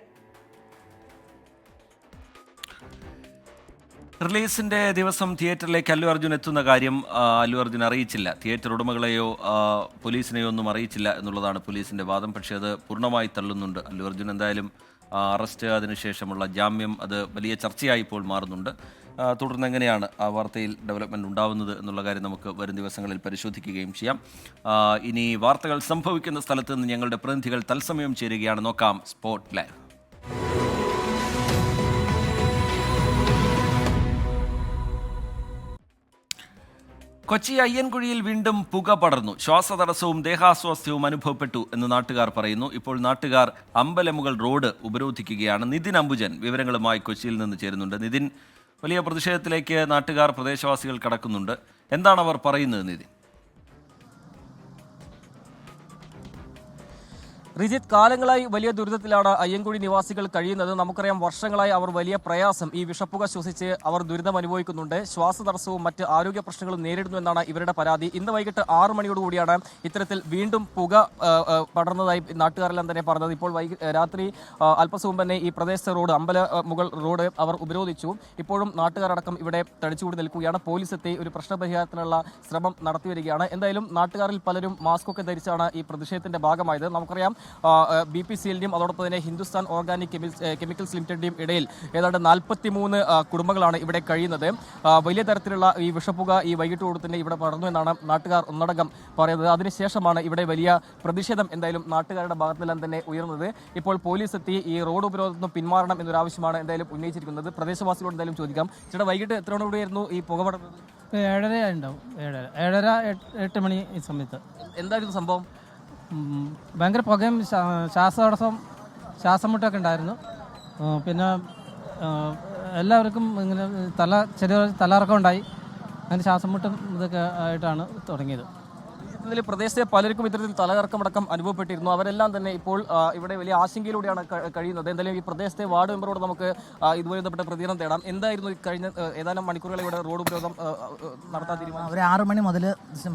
റിലീസിന്റെ ദിവസം തിയേറ്ററിലേക്ക് അല്ലു അർജുൻ എത്തുന്ന കാര്യം അല്ലു അർജുൻ അറിയിച്ചില്ല. തിയേറ്റർ ഉടമകളെയോ പോലീസിനെയോ ഒന്നും അറിയിച്ചില്ല എന്നുള്ളതാണ് പോലീസിന്റെ വാദം. പക്ഷേ അത് പൂർണ്ണമായി തള്ളുന്നുണ്ട് അല്ലു അർജുൻ. എന്തായാലും അറസ്റ്റ്, അതിനുശേഷമുള്ള ജാമ്യം, അത് വലിയ ചർച്ചയായി ഇപ്പോൾ മാറുന്നുണ്ട്. തുടർന്ന് എങ്ങനെയാണ് ആ വാർത്തയിൽ ഡെവലപ്മെൻറ്റ് ഉണ്ടാവുന്നത് എന്നുള്ള കാര്യം നമുക്ക് വരും ദിവസങ്ങളിൽ പരിശോധിക്കുകയും ചെയ്യാം. ഇനി വാർത്തകൾ സംഭവിക്കുന്ന സ്ഥലത്ത് നിന്ന് ഞങ്ങളുടെ പ്രതിനിധികൾ തത്സമയം ചേരുകയാണ്. നോക്കാം സ്പോട്ട് ലൈവ്. കൊച്ചി അയ്യൻകുഴിയിൽ വീണ്ടും പുക പടർന്നു. ശ്വാസതടസ്സവും ദേഹാസ്വാസ്ഥ്യവും അനുഭവപ്പെട്ടു എന്ന് നാട്ടുകാർ പറയുന്നു. ഇപ്പോൾ നാട്ടുകാർ അമ്പലമുകൾ റോഡ് ഉപരോധിക്കുകയാണ്. നിതിൻ അംബുജൻ വിവരങ്ങളുമായി കൊച്ചിയിൽ നിന്ന് ചേരുന്നുണ്ട്. നിതിൻ, വലിയ പ്രതിഷേധത്തിലേക്ക് നാട്ടുകാർ, പ്രദേശവാസികൾ കടക്കുന്നുണ്ട്. എന്താണ് അവർ പറയുന്നത് നിതിൻ? റിജിത്ത്, കാലങ്ങളായി വലിയ ദുരിതത്തിലാണ് അയ്യൻകുഴി നിവാസികൾ കഴിയുന്നത്. നമുക്കറിയാം, വർഷങ്ങളായി അവർ വലിയ പ്രയാസം, ഈ വിഷപ്പുക ശ്വസിച്ച് അവർ ദുരിതം അനുഭവിക്കുന്നുണ്ട്. ശ്വാസതടസ്സവും മറ്റ് ആരോഗ്യ പ്രശ്നങ്ങളും നേരിടുന്നു എന്നാണ് ഇവരുടെ പരാതി. ഇന്ന് വൈകിട്ട് 6 മണിയോടുകൂടിയാണ് ഇത്തരത്തിൽ വീണ്ടും പുക പടർന്നതായി നാട്ടുകാരെല്ലാം തന്നെ പറഞ്ഞത്. ഇപ്പോൾ രാത്രി അല്പസം മുമ്പ് തന്നെ ഈ പ്രദേശത്തെ റോഡ്, അമ്പലമുകൾ റോഡ് അവർ ഉപരോധിച്ചു. ഇപ്പോഴും നാട്ടുകാരടക്കം ഇവിടെ തടിച്ചുകൂടി നിൽക്കുകയാണ്. പോലീസ് എത്തി ഒരു പ്രശ്നപരിഹാരത്തിനുള്ള ശ്രമം നടത്തിവരികയാണ്. എന്തായാലും നാട്ടുകാരിൽ പലരും മാസ്കൊക്കെ ധരിച്ചാണ് ഈ പ്രതിഷേധത്തിന്റെ ഭാഗമായത്. നമുക്കറിയാം, BPCLന്റെയും അതോടൊപ്പം തന്നെ ഹിന്ദുസ്ഥാൻ ഓർഗാനിക് കെമിക്കൽസ് ലിമിറ്റഡിന്റെയും ഇടയിൽ ഏതാണ്ട് 43 കുടുംബങ്ങളാണ് ഇവിടെ കഴിയുന്നത്. വലിയ തരത്തിലുള്ള ഈ വിഷപ്പുക ഈ വൈകിട്ടോട് തന്നെ ഇവിടെ പടർന്നു എന്നാണ് നാട്ടുകാർ ഒന്നടങ്കം പറയുന്നത്. അതിനുശേഷമാണ് ഇവിടെ വലിയ പ്രതിഷേധം എന്തായാലും നാട്ടുകാരുടെ ഭാഗത്തെല്ലാം തന്നെ ഉയർന്നത്. ഇപ്പോൾ പോലീസ് എത്തി ഈ റോഡ് ഉപരോധത്തിൽ പിന്മാറണം എന്നൊരാവശ്യമാണ് എന്തായാലും ഉന്നയിച്ചിരിക്കുന്നത്. പ്രദേശവാസികളോട് എന്തായാലും ചോദിക്കാം. ചേട്ടാ, വൈകിട്ട് എത്ര മണിയോടെയായിരുന്നു ഈ പുക പടർന്നത്? 7:30 ഉണ്ടാവും. 7:30 8 മണി ഈ സമയത്ത്. എന്തായിരുന്നു സംഭവം? ഭയങ്കര പുകയും ശ്വാസതടസ്സം, ശ്വാസം മുട്ടൊക്കെ ഉണ്ടായിരുന്നു. പിന്നെ എല്ലാവർക്കും ഇങ്ങനെ ചെറിയ തലകറക്കം ഉണ്ടായി. അങ്ങനെ ശ്വാസം മുട്ടും ഇതൊക്കെ ആയിട്ടാണ് തുടങ്ങിയത്. ഇതിൽ പ്രദേശത്തെ പലർക്കും ഇത്തരത്തിൽ തലകറക്കമടക്കം അനുഭവപ്പെട്ടിരുന്നു. അവരെല്ലാം തന്നെ ഇപ്പോൾ ഇവിടെ വലിയ ആശങ്കയിലൂടെയാണ് കഴിയുന്നത്. എന്തായാലും ഈ പ്രദേശത്തെ വാർഡ് മെമ്പറോട് നമുക്ക് ഇതുമായി ബന്ധപ്പെട്ട പ്രതികരണം തേടാം. എന്തായിരുന്നു കഴിഞ്ഞ ഏതാനും മണിക്കൂറുകൾ ഇവിടെ റോഡ് ഉപരോധം നടത്താൻ തീരുമാനം? ഒരു 6 മണി മുതൽ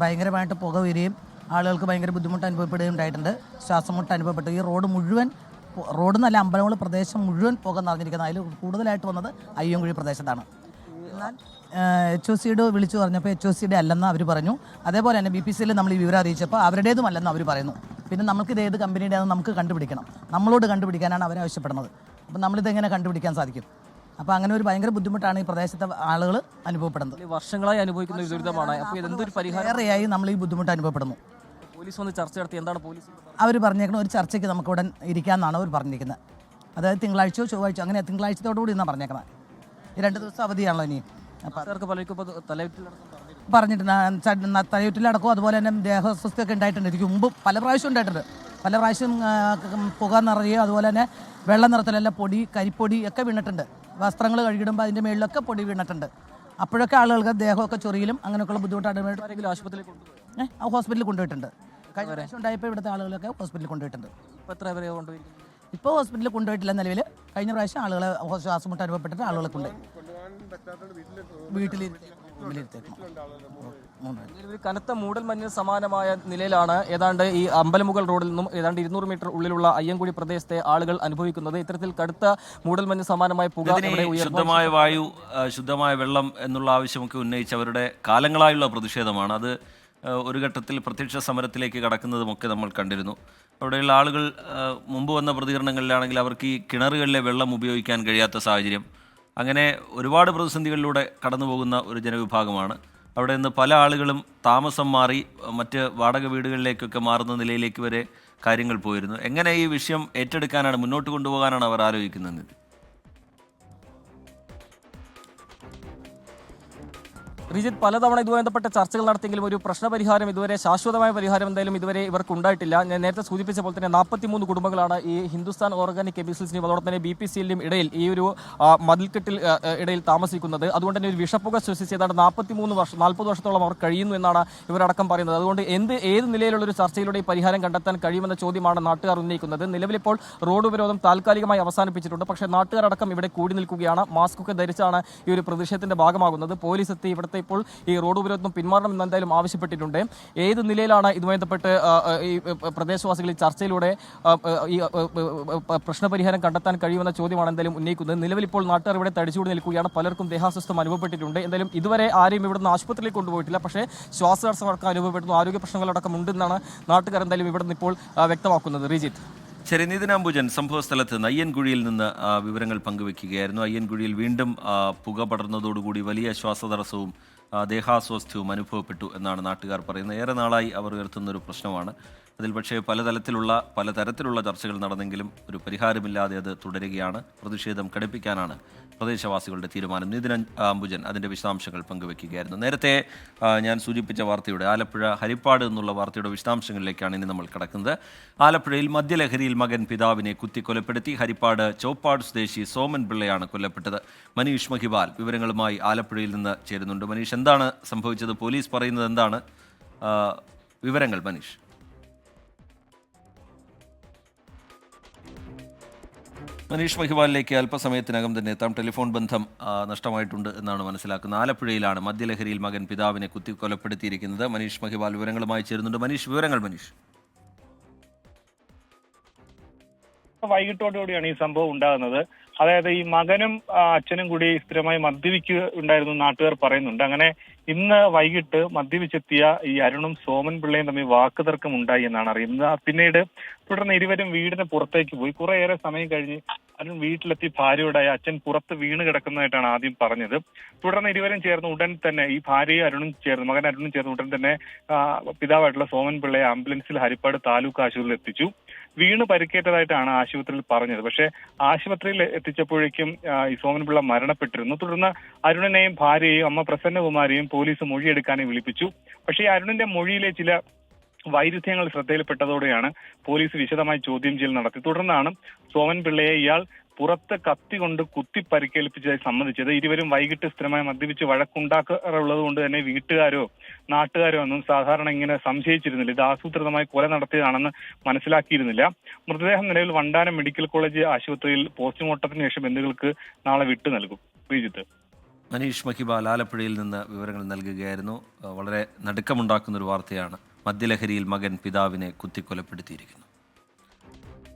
ഭയങ്കരമായിട്ട് പുക വരികയും ആളുകൾക്ക് ഭയങ്കര ബുദ്ധിമുട്ട് അനുഭവപ്പെടുകയും ഉണ്ടായിട്ടുണ്ട്. ശ്വാസമുട്ട് അനുഭവപ്പെട്ടു. ഈ റോഡ് മുഴുവൻ, റോഡ് എന്നല്ല, അമ്പലമുകൾ പ്രദേശം മുഴുവൻ പുക നിറഞ്ഞിരിക്കുന്നത്. അതിൽ കൂടുതലായിട്ട് വന്നത് അയ്യൻകുഴി പ്രദേശത്താണ്. എന്നാൽ HOCയുടെ വിളിച്ചു പറഞ്ഞപ്പോൾ HOCയുടെ അല്ലെന്ന് അവർ പറഞ്ഞു. അതേപോലെ തന്നെ BPCL നമ്മൾ ഈ വിവരം അറിയിച്ചപ്പോൾ അവരുടേതുമല്ലെന്ന് അവർ പറയുന്നു. പിന്നെ നമുക്കിത് ഏത് കമ്പനിയുടെയാണെന്ന് നമുക്ക് കണ്ടുപിടിക്കണം. നമ്മളോട് കണ്ടുപിടിക്കാനാണ് അവരാവശ്യപ്പെടുന്നത്. അപ്പം നമ്മളിതെങ്ങനെ കണ്ടുപിടിക്കാൻ സാധിക്കും? അപ്പോൾ അങ്ങനെ ഒരു ഭയങ്കര ബുദ്ധിമുട്ടാണ് ഈ പ്രദേശത്തെ ആളുകൾ അനുഭവപ്പെടുന്നത്. വർഷങ്ങളായി അനുഭവിക്കുന്ന ഒരു ദുരിതമാണ്. അപ്പോൾ ഇതെന്തൊരു പരിഹാരം? ഏറെയായി നമ്മൾ ഈ ബുദ്ധിമുട്ട് അനുഭവപ്പെടുന്നു. പോലീസ് വന്ന് ചർച്ച നടത്തി. എന്താണ് പോലീസ്? അവർ പറഞ്ഞേക്കുന്നത് ഒരു ചർച്ചയ്ക്ക് നമുക്ക് ഉടൻ ഇരിക്കാമെന്നാണ് അവർ പറഞ്ഞിരിക്കുന്നത്. അതായത് തിങ്കളാഴ്ചയോ ചൊവ്വാഴ്ചയോ, അങ്ങനെ തിങ്കളാഴ്ചത്തോടുകൂടി എന്നാണ് പറഞ്ഞേക്കുന്നത്. ഈ 2 ദിവസം അവധിയാണല്ലോ ഇനി. പറഞ്ഞിട്ടുണ്ട് തലയുറ്റിലടക്കം, അതുപോലെ തന്നെ ദേഹാസ്വസ്ഥയൊക്കെ ഉണ്ടായിട്ടുണ്ട്. ഇതിന് മുമ്പ് പല പ്രാവശ്യം ഉണ്ടായിട്ടുണ്ട്. പല പ്രാവശ്യം പുക നിറയുകയോ അതുപോലെ തന്നെ വെള്ള നിറത്തിലെല്ലാം പൊടി, കരിപ്പൊടി ഒക്കെ വീണിട്ടുണ്ട്. വസ്ത്രങ്ങൾ കഴുകിടുമ്പോൾ അതിൻ്റെ മേളിലൊക്കെ പൊടി വീണിട്ടുണ്ട്. അപ്പോഴൊക്കെ ആളുകൾക്ക് ദേഹമൊക്കെ ചൊറിയിലും അങ്ങനെയൊക്കെയുള്ള ബുദ്ധിമുട്ടായിട്ട് ഹോസ്പിറ്റലിൽ കൊണ്ടുപോയിട്ടുണ്ട്. കഴിഞ്ഞ പ്രാവശ്യം ഉണ്ടായപ്പോൾ ഇവിടുത്തെ ആളുകളൊക്കെ ഹോസ്പിറ്റലിൽ കൊണ്ടുപോയിട്ടുണ്ട്. ഇപ്പോൾ ഹോസ്പിറ്റലിൽ കൊണ്ടുപോയിട്ടില്ല നിലവിൽ. കഴിഞ്ഞ പ്രാവശ്യം ആളുകളെ ശ്വാസമുട്ട് അനുഭവപ്പെട്ടിട്ട് ആളുകളെ കൊണ്ടുപോയി വീട്ടിൽ വിലയിരുത്തിയേക്കണം. 3 ഒരു കനത്ത മൂടൽമഞ്ഞിന് സമാനമായ നിലയിലാണ് ഏതാണ്ട് ഈ അമ്പലമുകൾ റോഡിൽ നിന്നും ഏതാണ്ട് 200 മീറ്റർ ഉള്ളിലുള്ള അയ്യൻകുഴി പ്രദേശത്തെ ആളുകൾ അനുഭവിക്കുന്നത്. ഇത്തരത്തിൽ കടുത്ത മൂടൽമഞ്ഞ് സമാനമായ പുക ഇവിടെ ശുദ്ധമായ വായു, ശുദ്ധമായ വെള്ളം എന്നുള്ള ആവശ്യമൊക്കെ ഉന്നയിച്ച് അവരുടെ കാലങ്ങളായുള്ള പ്രതിഷേധമാണ്. അത് ഒരു ഘട്ടത്തിൽ പ്രത്യക്ഷ സമരത്തിലേക്ക് കടക്കുന്നതുമൊക്കെ നമ്മൾ കണ്ടിരുന്നു. അവിടെയുള്ള ആളുകൾ മുമ്പ് വന്ന പ്രതികരണങ്ങളിലാണെങ്കിൽ അവർക്ക് ഈ കിണറുകളിലെ വെള്ളം ഉപയോഗിക്കാൻ കഴിയാത്ത സാഹചര്യം, അങ്ങനെ ഒരുപാട് പ്രതിസന്ധികളിലൂടെ കടന്നു പോകുന്ന ഒരു ജനവിഭാഗമാണ്. അവിടെ നിന്ന് പല ആളുകളും താമസം മാറി മറ്റ് വാടക വീടുകളിലേക്കൊക്കെ മാറുന്ന നിലയിലേക്ക് വരെ കാര്യങ്ങൾ പോയിരുന്നു. എങ്ങനെ ഈ വിഷയം ഏറ്റെടുക്കാനാണ്, മുന്നോട്ട് കൊണ്ടുപോകാനാണ് അവർ ആലോചിക്കുന്നത്? റിജിത്ത്, പലതവണ ഇതുമായി ബന്ധപ്പെട്ട ചർച്ചകൾ നടത്തിയെങ്കിലും ഒരു പ്രശ്നപരിഹാരം ഇതുവരെ, ശാശ്വതമായ പരിഹാരം എന്തായാലും ഇതുവരെ ഇവർക്ക് ഉണ്ടായിട്ടില്ല. ഞാൻ നേരത്തെ സൂചിപ്പിച്ച പോലെ തന്നെ 43 കുടുംബങ്ങളാണ് ഈ ഹിന്ദുസ്ഥാൻ ഓർഗാനിക് കെമിക്കൽസിന്റെയും അതോടൊപ്പം തന്നെ BPCLന്റെയും ഇടയിൽ ഈ ഒരു മതിൽക്കെട്ടിൽ ഇടയിൽ താമസിക്കുന്നത്. അതുകൊണ്ട് തന്നെ ഒരു വിഷപ്പുക ശ്വസിച്ച് ഏതാണ്ട് 40 വർഷത്തോളം അവർ കഴിയുന്നു എന്നാണ് ഇവരടക്കം പറയുന്നത്. അതുകൊണ്ട് ഏത് നിലയിലുള്ളൊരു ചർച്ചയിലൂടെ ഈ പരിഹാരം കണ്ടെത്താൻ കഴിയുമെന്ന ചോദ്യമാണ് നാട്ടുകാർ ഉന്നയിക്കുന്നത്. നിലവിലിപ്പോൾ റോഡ് ഉപരോധം താൽക്കാലികമായി അവസാനിപ്പിച്ചിട്ടുണ്ട്. പക്ഷേ നാട്ടുകാരടക്കം ഇവിടെ കൂടി നിൽക്കുകയാണ്. മാസ്കൊക്കെ ധരിച്ചാണ് ഈ ഒരു പ്രതിഷേധത്തിന്റെ ഭാഗമാകുന്നത്. പോലീസ് എത്തി ഇവിടുത്തെ ഇപ്പോൾ ഈ റോഡ് ഉപരോധം പിന്മാറണമെന്ന് എന്തായാലും ആവശ്യപ്പെട്ടിട്ടുണ്ട്. ഏത് നിലയിലാണ് ഇതുമായി ബന്ധപ്പെട്ട് ഈ പ്രദേശവാസികൾ ഈ ചർച്ചയിലൂടെ ഈ പ്രശ്നപരിഹാരം കണ്ടെത്താൻ കഴിയുമെന്ന ചോദ്യമാണ് എന്തായാലും ഉന്നയിക്കുന്നത്. നിലവിൽ ഇപ്പോൾ നാട്ടുകാർ ഇവിടെ തടിച്ചുകൂടി നിൽക്കുകയാണ്. പലർക്കും ദേഹാസ്വസ്ഥം അനുഭവപ്പെട്ടിട്ടുണ്ട്. എന്തായാലും ഇതുവരെ ആരെയും ഇവിടുന്ന് ആശുപത്രിയിലേക്ക് കൊണ്ടുപോയിട്ടില്ല. പക്ഷേ ശ്വാസതടസ്സമടക്കം അനുഭവപ്പെടുന്നു, ആരോഗ്യ പ്രശ്നങ്ങളടക്കം ഉണ്ടെന്നാണ് നാട്ടുകാർ എന്തായാലും ഇവിടുന്ന് ഇപ്പോൾ വ്യക്തമാക്കുന്നത്. റിജിത്ത്. ശരി, നിതിൻ അംബുജൻ സംഭവ സ്ഥലത്ത് നിന്ന് അയ്യൻകുഴിയിൽ നിന്ന് വിവരങ്ങൾ പങ്കുവെക്കുകയായിരുന്നു. അയ്യൻകുഴിയിൽ വീണ്ടും പുക പടർന്നതോടുകൂടി വലിയ ശ്വാസതടസ്സവും ദേഹാസ്വാസ്ഥ്യവും അനുഭവപ്പെട്ടു എന്നാണ് നാട്ടുകാർ പറയുന്നത്. ഏറെ നാളായി അവർ ഉയർത്തുന്നൊരു പ്രശ്നമാണ്. അതിൽ പക്ഷേ പലതരത്തിലുള്ള ചർച്ചകൾ നടന്നെങ്കിലും ഒരു പരിഹാരമില്ലാതെ അത് തുടരുകയാണ്. പ്രതിഷേധം കടുപ്പിക്കാനാണ് പ്രദേശവാസികളുടെ തീരുമാനം. നിതിൻ അംബുജൻ അതിൻ്റെ വിശദാംശങ്ങൾ പങ്കുവെക്കുകയായിരുന്നു. നേരത്തെ ഞാൻ സൂചിപ്പിച്ച വാർത്തയുടെ ആലപ്പുഴ ഹരിപ്പാട് എന്നുള്ള വാർത്തയുടെ വിശദാംശങ്ങളിലേക്കാണ് ഇനി നമ്മൾ കടക്കുന്നത്. ആലപ്പുഴയിൽ മദ്യലഹരിയിൽ മകൻ പിതാവിനെ കുത്തിക്കൊലപ്പെടുത്തി. ഹരിപ്പാട് ചോപ്പാട് സ്വദേശി സോമൻ പിള്ളയാണ് കൊല്ലപ്പെട്ടത്. മനീഷ് മഹിബാൽ വിവരങ്ങളുമായി ആലപ്പുഴയിൽ നിന്ന് ചേരുന്നുണ്ട്. മനീഷ്, എന്താണ് സംഭവിച്ചത്? പോലീസ് പറയുന്നത് എന്താണ്? വിവരങ്ങൾ മനീഷ്. മനീഷ് മഹിബാലിലേക്ക് അല്പസമയത്തിനകം തന്നെ എത്താം. ടെലിഫോൺ ബന്ധം നഷ്ടമായിട്ടുണ്ട് എന്നാണ് മനസ്സിലാക്കുന്നത്. ആലപ്പുഴയിലാണ് മദ്യലഹരിയിൽ മകൻ പിതാവിനെ കുത്തിക്കൊലപ്പെടുത്തിയിരിക്കുന്നത്. മനീഷ് മഹിബാൽ വിവരങ്ങളുമായി ചേരുന്നുണ്ട്. മനീഷ്, വിവരങ്ങൾ. മനീഷ്, വൈകിട്ടോടുകൂടിയാണ് ഈ സംഭവം ഉണ്ടാകുന്നത്. അതായത് ഈ മകനും അച്ഛനും കൂടി സ്ഥിരമായി മദ്യപിക്കുകയുണ്ടായിരുന്നു നാട്ടുകാർ പറയുന്നുണ്ട്. അങ്ങനെ ഇന്ന് വൈകിട്ട് മദ്യപിച്ചെത്തിയ ഈ അരുണും സോമൻ പിള്ളയും തമ്മിൽ വാക്കുതർക്കം ഉണ്ടായി എന്നാണ് അറിയുന്നത്. പിന്നീട് തുടർന്ന് ഇരുവരും വീടിന് പുറത്തേക്ക് പോയി. കുറേയേറെ സമയം കഴിഞ്ഞ് അരുൺ വീട്ടിലെത്തി ഭാര്യയോടായി അച്ഛൻ പുറത്ത് വീണ് കിടക്കുന്നതായിട്ടാണ് ആദ്യം പറഞ്ഞത്. തുടർന്ന് ഇരുവരും ചേർന്ന് ഉടൻ തന്നെ ഈ ഭാര്യയും അരുണും ചേർന്ന് മകൻ അരുണും ചേർന്ന് ഉടൻ തന്നെ പിതാവായിട്ടുള്ള സോമൻ പിള്ളയെ ആംബുലൻസിൽ ഹരിപ്പാട് താലൂക്ക് ആശുപത്രിയിൽ എത്തിച്ചു. വീണ് പരിക്കേറ്റതായിട്ടാണ് ആശുപത്രിയിൽ പറഞ്ഞത്. പക്ഷേ ആശുപത്രിയിൽ എത്തിച്ചപ്പോഴേക്കും ഈ സോമൻ പിള്ള മരണപ്പെട്ടിരുന്നു. തുടർന്ന് അരുണിനെയും ഭാര്യയെയും അമ്മ പ്രസന്നകുമാരിയും പോലീസ് മൊഴിയെടുക്കാനും വിളിപ്പിച്ചു. പക്ഷേ ഈ അരുണിന്റെ മൊഴിയിലെ ചില വൈരുദ്ധ്യങ്ങൾ ശ്രദ്ധയിൽപ്പെട്ടതോടെയാണ് പോലീസ് വിശദമായി ചോദ്യം ചെയ്യൽ നടത്തി. തുടർന്നാണ് സോമൻ പിള്ളയെ ഇയാൾ പുറത്ത് കത്തി കൊണ്ട് കുത്തി പരിക്കേൽപ്പിച്ചതായി സമ്മതിച്ചത്. ഇരുവരും വൈകിട്ട് സ്ഥിരമായി മദ്യപിച്ച് വഴക്കുണ്ടാക്കാറുള്ളത് കൊണ്ട് തന്നെ വീട്ടുകാരോ നാട്ടുകാരോ ഒന്നും സാധാരണ ഇങ്ങനെ സംശയിച്ചിരുന്നില്ല. ഇത് ആസൂത്രിതമായി കൊല നടത്തിയതാണെന്ന് മനസ്സിലാക്കിയിരുന്നില്ല. മൃതദേഹം നിലവിൽ വണ്ടാനം മെഡിക്കൽ കോളേജ് ആശുപത്രിയിൽ പോസ്റ്റ്മോർട്ടത്തിന് ശേഷം ബന്ധുക്കൾക്ക് നാളെ വിട്ടു നൽകും. ശ്രീജിത്ത്. മനീഷ് മഹിബാൽ ആലപ്പുഴയിൽ നിന്ന് വിവരങ്ങൾ നൽകുകയായിരുന്നു. വളരെ നടുക്കമുണ്ടാക്കുന്നൊരു വാർത്തയാണ്. മദ്യലഹരിയിൽ മകൻ പിതാവിനെ കുത്തിക്കൊലപ്പെടുത്തിയിരിക്കുന്നു.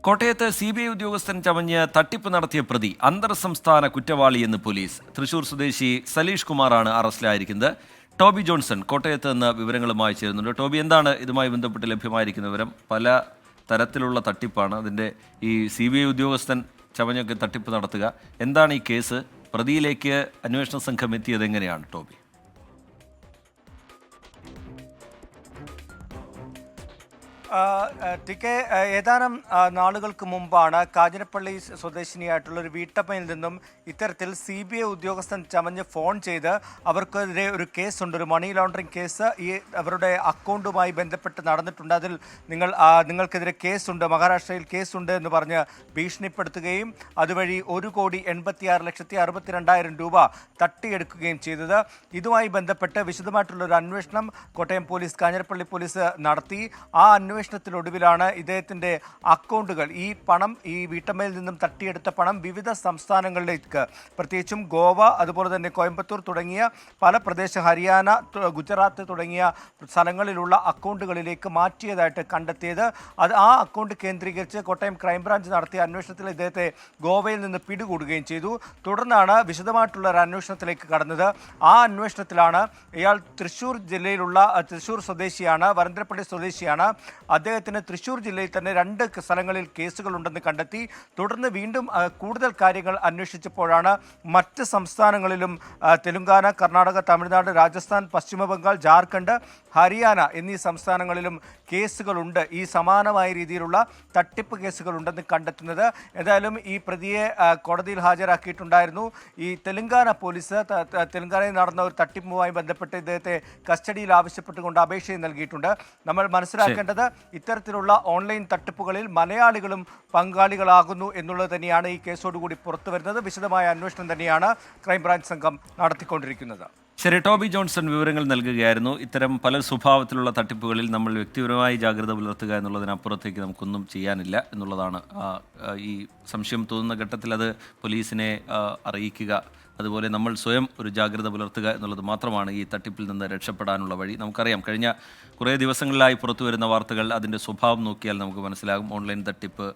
കോട്ടയത്ത് CBI ഉദ്യോഗസ്ഥൻ ചമഞ്ഞ് തട്ടിപ്പ് നടത്തിയ പ്രതി അന്തർ സംസ്ഥാന കുറ്റവാളിയെന്ന് പോലീസ്. തൃശൂർ സ്വദേശി സലീഷ് കുമാറാണ് അറസ്റ്റിലായിരിക്കുന്നത്. ടോബി ജോൺസൺ കോട്ടയത്ത് നിന്ന് വിവരങ്ങളുമായി ചേരുന്നുണ്ട്. ടോബി, എന്താണ് ഇതുമായി ബന്ധപ്പെട്ട് ലഭ്യമായിരിക്കുന്ന വിവരം? പല തരത്തിലുള്ള തട്ടിപ്പാണ്. അതിൻ്റെ ഈ CBI ഉദ്യോഗസ്ഥൻ ചമഞ്ഞൊക്കെ തട്ടിപ്പ് നടത്തുക, എന്താണ് ഈ കേസ്? പ്രതിയിലേക്ക് അന്വേഷണ സംഘം എത്തിയത് എങ്ങനെയാണ് ടോബി? ഏതാനും നാളുകൾക്ക് മുമ്പാണ് കാഞ്ഞിരപ്പള്ളി സ്വദേശിനിയായിട്ടുള്ള ഒരു വീട്ടമ്മയിൽ നിന്നും ഇത്തരത്തിൽ CBI ഉദ്യോഗസ്ഥൻ ചമഞ്ഞ് ഫോൺ ചെയ്ത് അവർക്കെതിരെ ഒരു കേസുണ്ട്, ഒരു മണി ലോണ്ടറിങ് കേസ് ഈ അവരുടെ അക്കൗണ്ടുമായി ബന്ധപ്പെട്ട് നടന്നിട്ടുണ്ട്, അതിൽ നിങ്ങൾക്കെതിരെ കേസുണ്ട്, മഹാരാഷ്ട്രയിൽ കേസുണ്ട് എന്ന് പറഞ്ഞ് ഭീഷണിപ്പെടുത്തുകയും അതുവഴി 1,86,62,000 രൂപ തട്ടിയെടുക്കുകയും ചെയ്തത്. ഇതുമായി ബന്ധപ്പെട്ട് വിശദമായിട്ടുള്ളൊരു അന്വേഷണം കോട്ടയം പോലീസ്, കാഞ്ഞിരപ്പള്ളി പോലീസ് നടത്തി. ആ അന്വേഷണം അന്വേഷണത്തിനൊടുവിലാണ് ഇദ്ദേഹത്തിൻ്റെ അക്കൗണ്ടുകൾ ഈ വീട്ടമ്മയിൽ നിന്നും തട്ടിയെടുത്ത പണം വിവിധ സംസ്ഥാനങ്ങളിലേക്ക്, പ്രത്യേകിച്ചും ഗോവ, അതുപോലെ തന്നെ കോയമ്പത്തൂർ തുടങ്ങിയ പല ഹരിയാന, ഗുജറാത്ത് തുടങ്ങിയ സ്ഥലങ്ങളിലുള്ള അക്കൗണ്ടുകളിലേക്ക് മാറ്റിയതായിട്ട് കണ്ടെത്തിയത്. ആ അക്കൗണ്ട് കേന്ദ്രീകരിച്ച് കോട്ടയം ക്രൈംബ്രാഞ്ച് നടത്തിയ അന്വേഷണത്തിൽ ഇദ്ദേഹത്തെ ഗോവയിൽ നിന്ന് പിടികൂടുകയും ചെയ്തു. തുടർന്നാണ് വിശദമായിട്ടുള്ള ഒരു അന്വേഷണത്തിലേക്ക് കടന്നത്. ആ അന്വേഷണത്തിലാണ് ഇയാൾ തൃശ്ശൂർ സ്വദേശിയാണ്, വരന്തരപ്പള്ളി സ്വദേശിയാണ്. അദ്ദേഹത്തിന് തൃശ്ശൂർ ജില്ലയിൽ തന്നെ 2 സ്ഥലങ്ങളിൽ കേസുകളുണ്ടെന്ന് കണ്ടെത്തി. തുടർന്ന് വീണ്ടും കൂടുതൽ കാര്യങ്ങൾ അന്വേഷിച്ചപ്പോഴാണ് മറ്റ് സംസ്ഥാനങ്ങളിലും തെലുങ്കാന, കർണാടക, തമിഴ്നാട്, രാജസ്ഥാൻ, പശ്ചിമ ബംഗാൾ, ജാർഖണ്ഡ്, ഹരിയാന എന്നീ സംസ്ഥാനങ്ങളിലും കേസുകളുണ്ട്, ഈ സമാനമായ രീതിയിലുള്ള തട്ടിപ്പ് കേസുകളുണ്ടെന്ന് കണ്ടെത്തുന്നത്. എന്തായാലും ഈ പ്രതിയെ കോടതിയിൽ ഹാജരാക്കിയിട്ടുണ്ടായിരുന്നു. ഈ തെലുങ്കാന പോലീസ് തെലുങ്കാനയിൽ നടന്ന ഒരു തട്ടിപ്പുമായി ബന്ധപ്പെട്ട് ഇദ്ദേഹത്തെ കസ്റ്റഡിയിൽ ആവശ്യപ്പെട്ടുകൊണ്ട് അപേക്ഷയും നൽകിയിട്ടുണ്ട്. നമ്മൾ മനസ്സിലാക്കേണ്ടത് ഇത്തരത്തിലുള്ള ഓൺലൈൻ തട്ടിപ്പുകളിൽ മലയാളികളും പങ്കാളികളാകുന്നു എന്നുള്ളത് തന്നെയാണ് ഈ കേസോടുകൂടി പുറത്തു വരുന്നത്. വിശദമായ അന്വേഷണം തന്നെയാണ് ക്രൈംബ്രാഞ്ച് സംഘം നടത്തിക്കൊണ്ടിരിക്കുന്നത്. ശരി, ടോബി ജോൺസൺ വിവരങ്ങൾ നൽകുകയായിരുന്നു. ഇത്തരം പല സ്വഭാവത്തിലുള്ള തട്ടിപ്പുകളിൽ നമ്മൾ വ്യക്തിപരമായി ജാഗ്രത പുലർത്തുക എന്നുള്ളതിനപ്പുറത്തേക്ക് നമുക്കൊന്നും ചെയ്യാനില്ല എന്നുള്ളതാണ്. ഈ സംശയം തോന്നുന്ന ഘട്ടത്തിൽ അത് പോലീസിനെ അറിയിക്കുക, അതുപോലെ നമ്മൾ സ്വയം ഒരു ജാഗ്രത പുലർത്തുക എന്നുള്ളത് മാത്രമാണ് ഈ തട്ടിപ്പിൽ നിന്ന് രക്ഷപ്പെടാനുള്ള വഴി. നമുക്കറിയാം, കഴിഞ്ഞ കുറേ ദിവസങ്ങളിലായി പുറത്തു വരുന്ന വാർത്തകൾ അതിൻ്റെ സ്വഭാവം നോക്കിയാൽ നമുക്ക് മനസ്സിലാകും. ഓൺലൈൻ തട്ടിപ്പ്,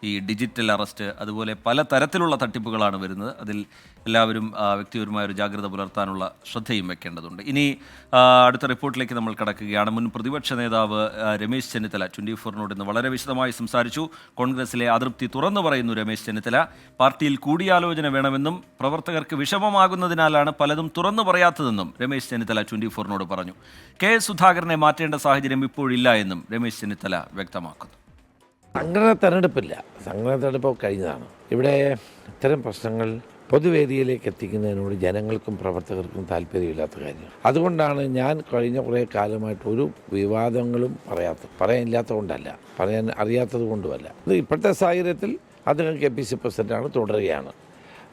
ഈ ഡിജിറ്റൽ അറസ്റ്റ്, അതുപോലെ പല തരത്തിലുള്ള തട്ടിപ്പുകളാണ് വരുന്നത്. അതിൽ എല്ലാവരും വ്യക്തിപരമായ ഒരു ജാഗ്രത പുലർത്താനുള്ള ശ്രദ്ധയും വെക്കേണ്ടതുണ്ട്. ഇനി അടുത്ത റിപ്പോർട്ടിലേക്ക് നമ്മൾ കടക്കുകയാണ്. മുൻ പ്രതിപക്ഷ നേതാവ് രമേശ് ചെന്നിത്തല 24-നോട് ഇന്ന് വളരെ വിശദമായി സംസാരിച്ചു. കോൺഗ്രസിലെ അതൃപ്തി തുറന്നു പറയുന്നു രമേശ് ചെന്നിത്തല. പാർട്ടിയിൽ കൂടിയാലോചന വേണമെന്നും പ്രവർത്തകർക്ക് വിഷമമാകുന്നതിനാലാണ് പലതും തുറന്നു പറയാത്തതെന്നും രമേശ് ചെന്നിത്തല 24-നോട് പറഞ്ഞു. കെ സുധാകരനെ മാറ്റേണ്ട സാഹചര്യം ഇപ്പോഴില്ല എന്നും രമേശ് ചെന്നിത്തല വ്യക്തമാക്കുന്നു. സംഘടന തെരഞ്ഞെടുപ്പ് കഴിഞ്ഞതാണ്. ഇവിടെ ഇത്തരം പ്രശ്നങ്ങൾ പൊതുവേദിയിലേക്ക് എത്തിക്കുന്നതിനോട് ജനങ്ങൾക്കും പ്രവർത്തകർക്കും താല്പര്യമില്ലാത്ത കാര്യം. അതുകൊണ്ടാണ് ഞാൻ കഴിഞ്ഞ കുറേ കാലമായിട്ട് ഒരു വിവാദങ്ങളും പറയാനില്ലാത്തതുകൊണ്ടല്ല, പറയാൻ അറിയാത്തത് കൊണ്ടുമല്ല. ഇത് ഇപ്പോഴത്തെ സാഹചര്യത്തിൽ അദ്ദേഹം KPC പ്രസിഡന്റാണ്, തുടരുകയാണ്.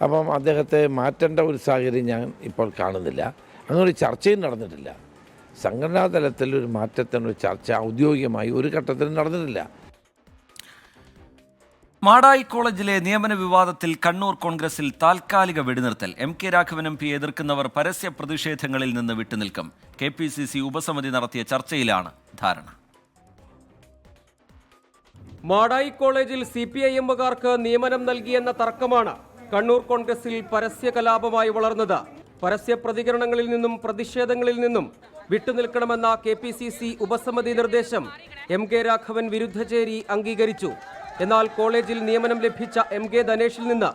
അപ്പം അദ്ദേഹത്തെ മാറ്റേണ്ട ഒരു സാഹചര്യം ഞാൻ ഇപ്പോൾ കാണുന്നില്ല. അങ്ങനെ ഒരു ചർച്ചയും നടന്നിട്ടില്ല. സംഘടനാ തലത്തിൽ ഒരു മാറ്റത്തിനൊരു ചർച്ച ഔദ്യോഗികമായി ഒരു ഘട്ടത്തിലും നടന്നിട്ടില്ല. മാടായി കോളേജിലെ നിയമന വിവാദത്തിൽ കണ്ണൂർ കോൺഗ്രസിൽ താൽക്കാലിക വെടിനിർത്തൽ. MK രാഘവൻ MP എതിർക്കുന്നവർ പരസ്യ പ്രതിഷേധങ്ങളിൽ നിന്ന് വിട്ടുനിൽക്കും. KPCC ഉപസമിതി നടത്തിയ ചർച്ചയിലാണ് ധാരണ. മാടായി കോളേജിൽ CPIM-കാർക്ക് നിയമനം നൽകിയെന്ന തർക്കമാണ് കണ്ണൂർ കോൺഗ്രസിൽ പരസ്യ കലാപമായി വളർന്നത്. പരസ്യ പ്രതികരണങ്ങളിൽ നിന്നും പ്രതിഷേധങ്ങളിൽ നിന്നും വിട്ടുനിൽക്കണമെന്ന KPCC ഉപസമിതി നിർദ്ദേശം MK രാഘവൻ വിരുദ്ധചേരി അംഗീകരിച്ചു. എന്നാൽ കോളേജിൽ നിയമനം ലഭിച്ച MK ധനേഷിൽ നിന്ന്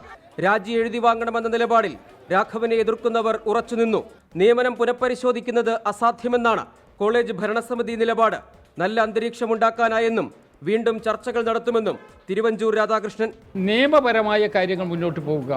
രാജി എഴുതി വാങ്ങണമെന്ന നിലപാടിൽ രാഘവനെ എതിർക്കുന്നവർ ഉറച്ചുനിന്നു. നിയമനം പുനഃപരിശോധിക്കുന്നത് അസാധ്യമെന്നാണ് കോളേജ് ഭരണസമിതി നിലപാട്. നല്ല അന്തരീക്ഷമുണ്ടാക്കാനായെന്നും വീണ്ടും ചർച്ചകൾ നടത്തുമെന്നും തിരുവഞ്ചൂർ രാധാകൃഷ്ണൻ. നിയമപരമായ കാര്യങ്ങൾ മുന്നോട്ട് പോവുക,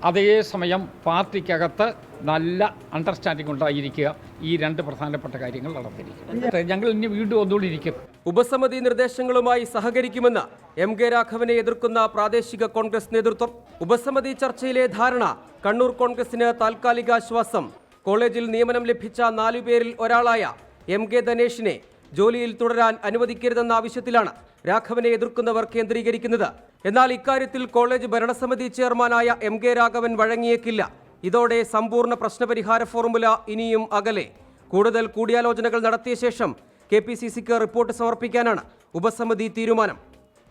അതേസമയം പാർട്ടിക്കകത്ത് നല്ല അണ്ടർസ്റ്റാൻഡിംഗ് ഉണ്ടായിരിക്കുക, ഈ 2 പ്രധാനപ്പെട്ട കാര്യങ്ങൾ നടത്തിയിരിക്കും. ഞങ്ങൾ ഇനി വീണ്ടും ഒന്നുകൂടിയിരിക്കും. ഉപസമിതി നിർദ്ദേശങ്ങളുമായി സഹകരിക്കുമെന്ന് MK രാഘവനെ എതിർക്കുന്ന പ്രാദേശിക കോൺഗ്രസ് നേതൃത്വം. ഉപസമിതി ചർച്ചയിലെ ധാരണ കണ്ണൂർ കോൺഗ്രസിന് താൽക്കാലിക ആശ്വാസം. കോളേജിൽ നിയമനം ലഭിച്ച 4 പേരിൽ ഒരാളായ MK ധനേഷിനെ ജോലിയിൽ തുടരാൻ അനുവദിക്കരുതെന്ന ആവശ്യത്തിലാണ് രാഘവനെ എതിർക്കുന്നവർ കേന്ദ്രീകരിക്കുന്നത്. എന്നാൽ ഇക്കാര്യത്തിൽ കോളേജ് ഭരണസമിതി ചെയർമാനായ MK രാഘവൻ വഴങ്ങിയേക്കില്ല. ഇതോടെ സമ്പൂർണ്ണ പ്രശ്നപരിഹാര ഫോർമുല ഇനിയും അകലെ. കൂടുതൽ കൂടിയാലോചനകൾ നടത്തിയ ശേഷം KPCCക്ക് റിപ്പോർട്ട് സമർപ്പിക്കാനാണ് ഉപസമിതി തീരുമാനം.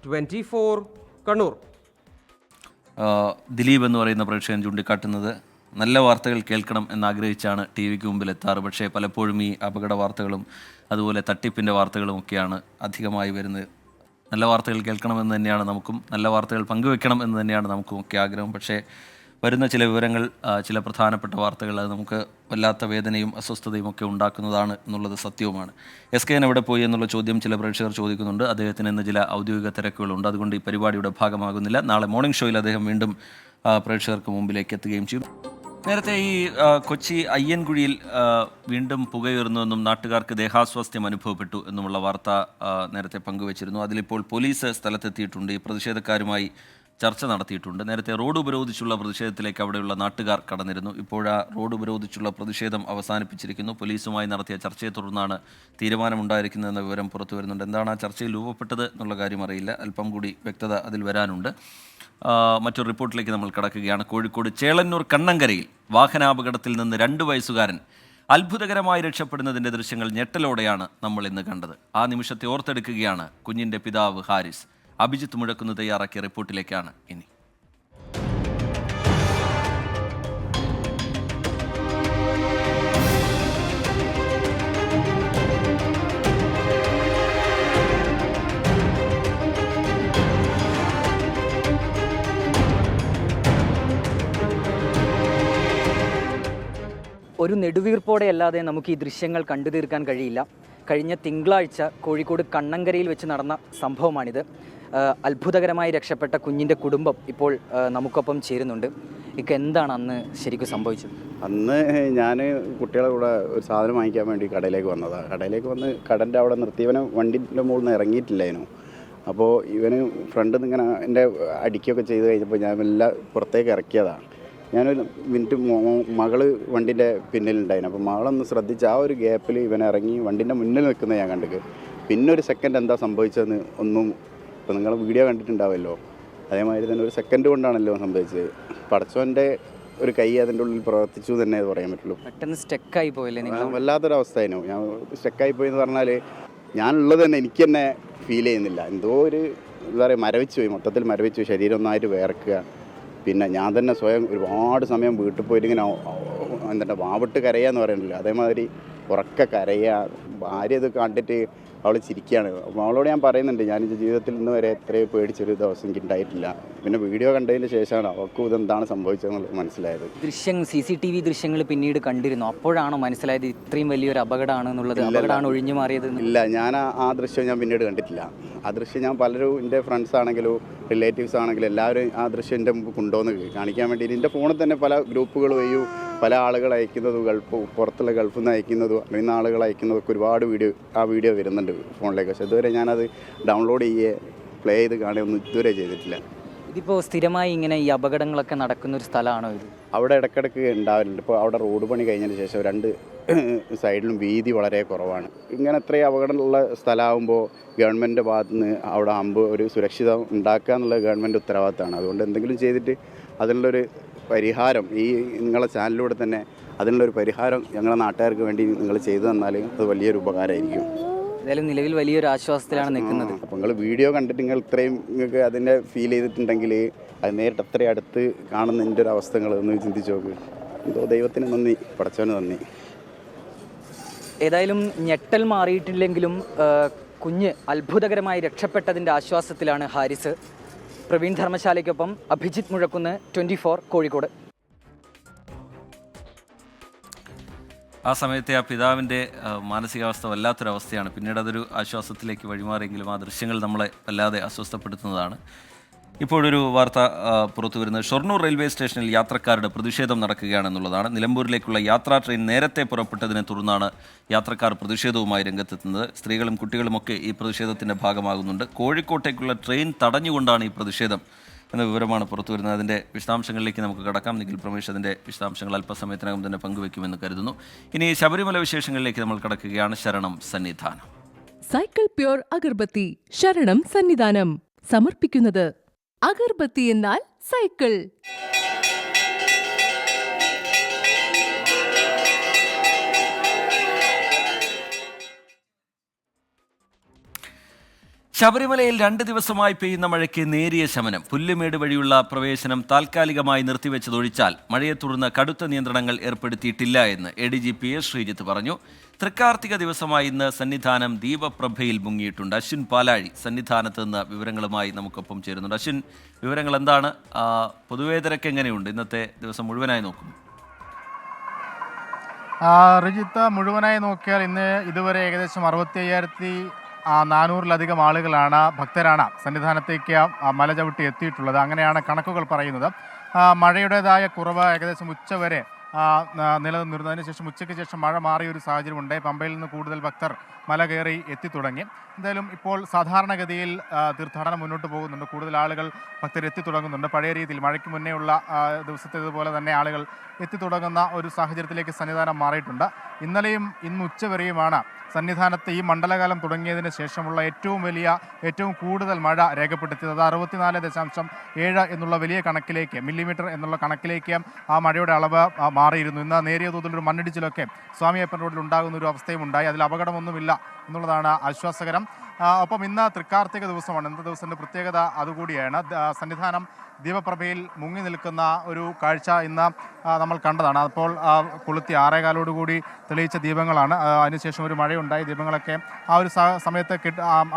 24 കണ്ണൂർ. ദിലീപ് എന്ന് പറയുന്ന പ്രേക്ഷകൻ ചൂണ്ടിക്കാട്ടുന്നത് നല്ല വാർത്തകൾ കേൾക്കണം എന്നാഗ്രഹിച്ചാണ് TV-ക്ക് മുമ്പിൽ എത്താറ്. പക്ഷേ പലപ്പോഴും ഈ അപകട വാർത്തകളും അതുപോലെ തട്ടിപ്പിൻ്റെ വാർത്തകളും ഒക്കെയാണ് അധികമായി വരുന്നത്. നല്ല വാർത്തകൾ കേൾക്കണമെന്ന് തന്നെയാണ് നമുക്കും, നല്ല വാർത്തകൾ പങ്കുവെക്കണം എന്ന് തന്നെയാണ് നമുക്കും ഒക്കെ ആഗ്രഹം. പക്ഷേ വരുന്ന ചില വിവരങ്ങൾ, ചില പ്രധാനപ്പെട്ട വാർത്തകൾ അത് നമുക്ക് വല്ലാത്ത വേദനയും അസ്വസ്ഥതയും ഒക്കെ ഉണ്ടാക്കുന്നതാണ് എന്നുള്ളത് സത്യവുമാണ്. SKN എവിടെ പോയി എന്നുള്ള ചോദ്യം ചില പ്രേക്ഷകർ ചോദിക്കുന്നുണ്ട്. അദ്ദേഹത്തിന് ഇന്ന് ചില ഔദ്യോഗിക തിരക്കുകളുണ്ട്, അതുകൊണ്ട് ഈ പരിപാടിയുടെ ഭാഗമാകുന്നില്ല. നാളെ മോർണിംഗ് ഷോയിൽ അദ്ദേഹം വീണ്ടും പ്രേക്ഷകർക്ക് മുമ്പിലേക്ക് എത്തുകയും ചെയ്യും. നേരത്തെ ഈ കൊച്ചി അയ്യൻകുഴിയിൽ വീണ്ടും പുകയുയർന്നുവെന്നും നാട്ടുകാർക്ക് ദേഹാസ്വാസ്ഥ്യം അനുഭവപ്പെട്ടു എന്നുമുള്ള വാർത്ത നേരത്തെ പങ്കുവച്ചിരുന്നു. അതിലിപ്പോൾ പോലീസ് സ്ഥലത്തെത്തിയിട്ടുണ്ട്. ഈ പ്രതിഷേധക്കാരുമായി ചർച്ച നടത്തിയിട്ടുണ്ട്. നേരത്തെ റോഡ് ഉപരോധിച്ചുള്ള പ്രതിഷേധത്തിലേക്ക് അവിടെയുള്ള നാട്ടുകാർ കടന്നിരുന്നു. ഇപ്പോഴാ റോഡ് ഉപരോധിച്ചുള്ള പ്രതിഷേധം അവസാനിപ്പിച്ചിരിക്കുന്നു. പോലീസുമായി നടത്തിയ ചർച്ചയെ തുടർന്നാണ് തീരുമാനമുണ്ടായിരിക്കുന്നതെന്ന വിവരം പുറത്തു വരുന്നുണ്ട്. എന്താണ് ആ ചർച്ചയിൽ രൂപപ്പെട്ടത് എന്നുള്ള കാര്യം അറിയില്ല. അല്പം കൂടി വ്യക്തത അതിൽ വരാനുണ്ട്. മറ്റൊരു റിപ്പോർട്ടിലേക്ക് നമ്മൾ കടക്കുകയാണ്. കോഴിക്കോട് ചേളന്നൂർ കണ്ണങ്കരയിൽ വാഹനാപകടത്തിൽ നിന്ന് 2 വയസ്സുകാരൻ അത്ഭുതകരമായി രക്ഷപ്പെടുന്നതിൻ്റെ ദൃശ്യങ്ങൾ ഞെട്ടലോടെയാണ് നമ്മൾ ഇന്ന് കണ്ടത്. ആ നിമിഷത്തെ ഓർത്തെടുക്കുകയാണ് കുഞ്ഞിൻ്റെ പിതാവ് ഹാരിസ്. അഭിജിത്ത് മുഴക്കുന്ന് തയ്യാറാക്കിയ റിപ്പോർട്ടിലേക്കാണ് ഇനി. ഒരു നെടുവീർപ്പോടെ അല്ലാതെ നമുക്ക് ഈ ദൃശ്യങ്ങൾ കണ്ടു തീർക്കാൻ കഴിയില്ല. കഴിഞ്ഞ തിങ്കളാഴ്ച കോഴിക്കോട് കണ്ണങ്കരയിൽ വെച്ച് നടന്ന സംഭവമാണിത്. അത്ഭുതകരമായി രക്ഷപ്പെട്ട കുഞ്ഞിൻ്റെ കുടുംബം ഇപ്പോൾ നമുക്കൊപ്പം ചേരുന്നുണ്ട്. ഇക്ക് എന്താണ് അന്ന് ശരിക്കും സംഭവിച്ചത്? അന്ന് ഞാൻ കുട്ടികളെ കൂടെ ഒരു സാധനം വാങ്ങിക്കാൻ വേണ്ടി കടയിലേക്ക് വന്നതാണ്. കടയിലേക്ക് വന്ന് കടൻ്റെ അവിടെ നിർത്തിയവനെ വണ്ടിൻ്റെ മുകളിൽ നിന്ന് ഇറങ്ങിയിട്ടില്ലായിരുന്നു. അപ്പോൾ ഇവന് ഫ്രണ്ടിൽ നിന്ന് ഇങ്ങനെ എൻ്റെ അടിക്കുകയൊക്കെ ചെയ്ത് കഴിഞ്ഞപ്പോൾ ഞാൻ എല്ലാം പുറത്തേക്ക് ഇറക്കിയതാണ്. ഞാനൊരു മിനിറ്റ് മകള് വണ്ടിൻ്റെ പിന്നിലുണ്ടായിരുന്നു. അപ്പോൾ മകളൊന്ന് ശ്രദ്ധിച്ച് ആ ഒരു ഗ്യാപ്പിൽ ഇവൻ ഇറങ്ങി വണ്ടിൻ്റെ മുന്നിൽ നിൽക്കുന്നത് ഞാൻ കണ്ടു. പിന്നെ ഒരു സെക്കൻഡ് എന്താ സംഭവിച്ചതെന്ന് ഒന്നും ഇപ്പോൾ നിങ്ങൾ വീഡിയോ കണ്ടിട്ടുണ്ടാവുമല്ലോ, അതേമാതിരി തന്നെ ഒരു സെക്കൻഡ് കൊണ്ടാണല്ലോ സംഭവിച്ചത്. പടച്ചോൻ്റെ ഒരു കൈ അതിൻ്റെ ഉള്ളിൽ പ്രവർത്തിച്ചു തന്നെ അത് പറയാൻ പറ്റുള്ളൂ. പെട്ടെന്ന് സ്റ്റക്കായി പോയല്ലേ നിങ്ങൾ? വല്ലാത്തൊരവസ്ഥയായിരുന്നു. ഞാൻ സ്റ്റക്കായി പോയെന്ന് പറഞ്ഞാൽ ഞാനുള്ളത് തന്നെ എനിക്ക് തന്നെ ഫീൽ ചെയ്യുന്നില്ല. എന്തോ ഒരു എന്താ പറയുക, മരവിച്ച് പോയി, മൊത്തത്തിൽ മരവിച്ച് പോയി, ശരീരം ഒന്നായിട്ട് വേർക്കുക. പിന്നെ ഞാൻ തന്നെ സ്വയം ഒരുപാട് സമയം വീട്ടിൽ പോയിട്ട് ഇങ്ങനെ എന്താ വാവിട്ട് കരയാന്ന് പറയുന്നില്ല, അതേമാതിരി ഉറക്ക കരയുക. ഭാര്യ ഇത് കണ്ടിട്ട് അവൾ ചിരിക്കുകയാണ്. അപ്പോൾ അവളോട് ഞാൻ പറയുന്നുണ്ട്, ഞാൻ ജീവിതത്തിൽ ഇന്ന് വരെ എത്രയും പേടിച്ചൊരു ദിവസം എനിക്ക് ഉണ്ടായിട്ടില്ല. പിന്നെ വീഡിയോ കണ്ടതിന് ശേഷമാണ് അവൾക്കും ഇതെന്താണ് സംഭവിച്ചതെന്നുള്ളത് മനസ്സിലായത്. CCTV ദൃശ്യങ്ങൾ പിന്നീട് കണ്ടിരുന്നു. അപ്പോഴാണോ മനസ്സിലായത് ഇത്രയും വലിയൊരു അപകടമാണെന്നുള്ളത്? അപകടമാണ് ഒഴിഞ്ഞു മാറിയത്? ഇല്ല, ഞാൻ ആ ദൃശ്യം ഞാൻ പിന്നീട് കണ്ടിട്ടില്ല. ആ ദൃശ്യം ഞാൻ പലരും എൻ്റെ ഫ്രണ്ട്സ് ആണെങ്കിലും റിലേറ്റീവ്സ് ആണെങ്കിലും എല്ലാവരും ആ ദൃശ്യം എൻ്റെ മുമ്പ് കൊണ്ടുവന്ന് കാണിക്കാൻ വേണ്ടി എൻ്റെ ഫോണിൽ തന്നെ പല ഗ്രൂപ്പുകൾ വഴിയും പല ആളുകൾ അയക്കുന്നതും പുറത്തുള്ള ഗൾഫിൽ നിന്ന് അയക്കുന്നതും അറിയുന്ന ആളുകൾ അയക്കുന്നതൊക്കെ ഒരുപാട് വീഡിയോ വരുന്നുണ്ട് ഫോണിലേക്ക്. പക്ഷേ ഇതുവരെ ഞാനത് ഡൗൺലോഡ് പ്ലേ ചെയ്ത് കാണുകയൊന്നും ഇതുവരെ ചെയ്തിട്ടില്ല. ഇതിപ്പോൾ സ്ഥിരമായി ഇങ്ങനെ ഈ അപകടങ്ങളൊക്കെ നടക്കുന്ന ഒരു സ്ഥലമാണോ ഇത്? അവിടെ ഇടയ്ക്കിടയ്ക്ക് ഉണ്ടാവാറുണ്ട്. ഇപ്പോൾ അവിടെ റോഡ് പണി കഴിഞ്ഞതിന് ശേഷം 2 സൈഡിലും വീതി വളരെ കുറവാണ്. ഇങ്ങനെ അത്രയും അപകടമുള്ള സ്ഥലമാകുമ്പോൾ ഗവൺമെൻറ്റിൻ്റെ ഭാഗത്തു നിന്ന് അവിടെ ഒരു സുരക്ഷിതം ഉണ്ടാക്കുക എന്നുള്ള ഗവൺമെൻറ് ഉത്തരവാദിത്തമാണ്. അതുകൊണ്ട് എന്തെങ്കിലും ചെയ്തിട്ട് അതിനുള്ളൊരു പരിഹാരം ഈ നിങ്ങളെ ചാനലിലൂടെ തന്നെ അതിനുള്ളൊരു പരിഹാരം ഞങ്ങളെ നാട്ടുകാർക്ക് വേണ്ടി നിങ്ങൾ ചെയ്തു തന്നാൽ അത് വലിയൊരു ഉപകാരമായിരിക്കും. ഏതായാലും നിലവിൽ വലിയൊരു ആശ്വാസത്തിലാണ് നിൽക്കുന്നത്. അപ്പോൾ നിങ്ങൾ വീഡിയോ കണ്ടിട്ട് നിങ്ങൾക്ക് അതിൻ്റെ ഫീൽ ചെയ്തിട്ടുണ്ടെങ്കിൽ അത് നേരിട്ട് അത്രയും അടുത്ത് കാണുന്നതിൻ്റെ ഒരു അവസ്ഥ ഒന്ന് ചിന്തിച്ച് നോക്ക്. എന്തോ ദൈവത്തിന് നന്ദി, പടച്ചവന് നന്ദി. ഏതായാലും ഞെട്ടൽ മാറിയിട്ടില്ലെങ്കിലും കുഞ്ഞ് അത്ഭുതകരമായി രക്ഷപ്പെട്ടതിൻ്റെ ആശ്വാസത്തിലാണ് ഹാരിസ്. പ്രവീൺ ധർമ്മശാലയ്ക്കൊപ്പം അഭിജിത്ത് മുഴക്കുന്ന്, 24 കോഴിക്കോട്. ആ സമയത്തെ ആ പിതാവിൻ്റെ മാനസികാവസ്ഥ വല്ലാത്തൊരവസ്ഥയാണ്. പിന്നീട് അതൊരു ആശ്വാസത്തിലേക്ക് വഴിമാറിയെങ്കിലും ആ ദൃശ്യങ്ങൾ നമ്മളെ വല്ലാതെ അസ്വസ്ഥപ്പെടുത്തുന്നതാണ്. ഇപ്പോഴൊരു വാർത്ത പുറത്തു വരുന്നത് ഷൊർണൂർ റെയിൽവേ സ്റ്റേഷനിൽ യാത്രക്കാരുടെ പ്രതിഷേധം നടക്കുകയാണെന്നുള്ളതാണ്. നിലമ്പൂരിലേക്കുള്ള യാത്രാ ട്രെയിൻ നേരത്തെ പുറപ്പെട്ടതിനെ തുടർന്നാണ് യാത്രക്കാർ പ്രതിഷേധവുമായി രംഗത്തെത്തുന്നത്. സ്ത്രീകളും കുട്ടികളുമൊക്കെ ഈ പ്രതിഷേധത്തിൻ്റെ ഭാഗമാകുന്നുണ്ട്. കോഴിക്കോട്ടേക്കുള്ള ട്രെയിൻ തടഞ്ഞുകൊണ്ടാണ് ഈ പ്രതിഷേധം എന്ന വിവരമാണ് പുറത്തു വരുന്നത്. അതിൻ്റെ വിശദാംശങ്ങളിലേക്ക് നമുക്ക് കടക്കാം. നിഖിൽ പ്രമേഷ് അതിൻ്റെ വിശദാംശങ്ങൾ അല്പസമയത്തിനകം തന്നെ പങ്കുവെക്കുമെന്ന് കരുതുന്നു. ഇനി ശബരിമല വിശേഷങ്ങളിലേക്ക് നമ്മൾ കടക്കുകയാണ്. ശരണം സന്നിധാനം. സൈക്കിൾ പ്യൂർ അഗർബത്തി ശരണം സന്നിധാനം സമർപ്പിക്കുന്നത് അഗർബത്തി എന്നാൽ സൈക്കിൾ. ശബരിമലയിൽ 2 ദിവസമായി പെയ്യുന്ന മഴയ്ക്ക് നേരിയ ശമനം. പുല്ലുമേട് വഴിയുള്ള പ്രവേശനം താൽക്കാലികമായി നിർത്തിവെച്ചതൊഴിച്ചാൽ മഴയെ തുടർന്ന് കടുത്ത നിയന്ത്രണങ്ങൾ ഏർപ്പെടുത്തിയിട്ടില്ല എന്ന് ADGP എസ് ശ്രീജിത്ത് പറഞ്ഞു. തൃക്കാർത്തിക ദിവസമായി ഇന്ന് സന്നിധാനം ദീപപ്രഭയിൽ മുങ്ങിയിട്ടുണ്ട്. അശ്വിൻ പാലാഴി സന്നിധാനത്ത് നിന്ന് വിവരങ്ങളുമായി നമുക്കൊപ്പം ചേരുന്നുണ്ട്. അശ്വിൻ, വിവരങ്ങൾ എന്താണ്? പൊതുവേ തിരക്ക് എങ്ങനെയുണ്ട് ഇന്നത്തെ ദിവസം മുഴുവനായി നോക്കുന്നു? റിജിത്ത്, മുഴുവനായി നോക്കിയാൽ ഇന്ന് ഇതുവരെ ഏകദേശം 65,400-ലധികം ആളുകളാണ്, ഭക്തരാണ് സന്നിധാനത്തേക്ക് മല ചവിട്ടി എത്തിയിട്ടുള്ളത്. അങ്ങനെയാണ് കണക്കുകൾ പറയുന്നത്. മഴയുടേതായ കുറവ് ഏകദേശം ഉച്ചവരെ നിലനിന്നിരുന്നു. അതിനുശേഷം ഉച്ചയ്ക്ക് ശേഷം മഴ മാറിയ ഒരു സാഹചര്യമുണ്ട്. പമ്പയിൽ നിന്ന് കൂടുതൽ ഭക്തർ മല കയറി എത്തി തുടങ്ങി. എന്തായാലും ഇപ്പോൾ സാധാരണഗതിയിൽ തീർത്ഥാടനം മുന്നോട്ട് പോകുന്നുണ്ട്. കൂടുതൽ ആളുകൾ ഭക്തരെത്തി തുടങ്ങുന്നുണ്ട്. പഴയ രീതിയിൽ മഴയ്ക്ക് മുന്നേ ഉള്ള ദിവസത്തേതുപോലെ തന്നെ ആളുകൾ എത്തിത്തുടങ്ങുന്ന ഒരു സാഹചര്യത്തിലേക്ക് സന്നിധാനം മാറിയിട്ടുണ്ട്. ഇന്നലെയും ഇന്ന് ഉച്ചവരെയുമാണ് സന്നിധാനത്ത് ഈ മണ്ഡലകാലം തുടങ്ങിയതിന് ശേഷമുള്ള ഏറ്റവും കൂടുതൽ മഴ രേഖപ്പെടുത്തിയത്. അത് 64.7 എന്നുള്ള വലിയ കണക്കിലേക്ക്, മില്ലിമീറ്റർ എന്നുള്ള കണക്കിലേക്ക് ആ മഴയുടെ അളവ് മാറിയിരുന്നു. ഇന്ന് നേരിയ തോതിലൊരു മണ്ണിടിച്ചിലൊക്കെ സ്വാമിയപ്പൻ റോഡിൽ ഉണ്ടാകുന്ന ഒരു അവസ്ഥയും ഉണ്ടായി. അതിൽ അപകടമൊന്നുമില്ല എന്നുള്ളതാണ് ആശ്വാസകരം. ഒപ്പം ഇന്ന് തൃക്കാർത്തിക ദിവസമാണ്. ഇന്നത്തെ ദിവസത്തിൻ്റെ പ്രത്യേകത അതുകൂടിയാണ്. സന്നിധാനം ദീപപ്രഭയിൽ മുങ്ങി നിൽക്കുന്ന ഒരു കാഴ്ച ഇന്ന് നമ്മൾ കണ്ടതാണ്. അപ്പോൾ കൊളുത്തി 6:15 തെളിയിച്ച ദീപങ്ങളാണ്. അതിനുശേഷം ഒരു മഴയുണ്ടായി. ദീപങ്ങളൊക്കെ ആ ഒരു സമയത്ത്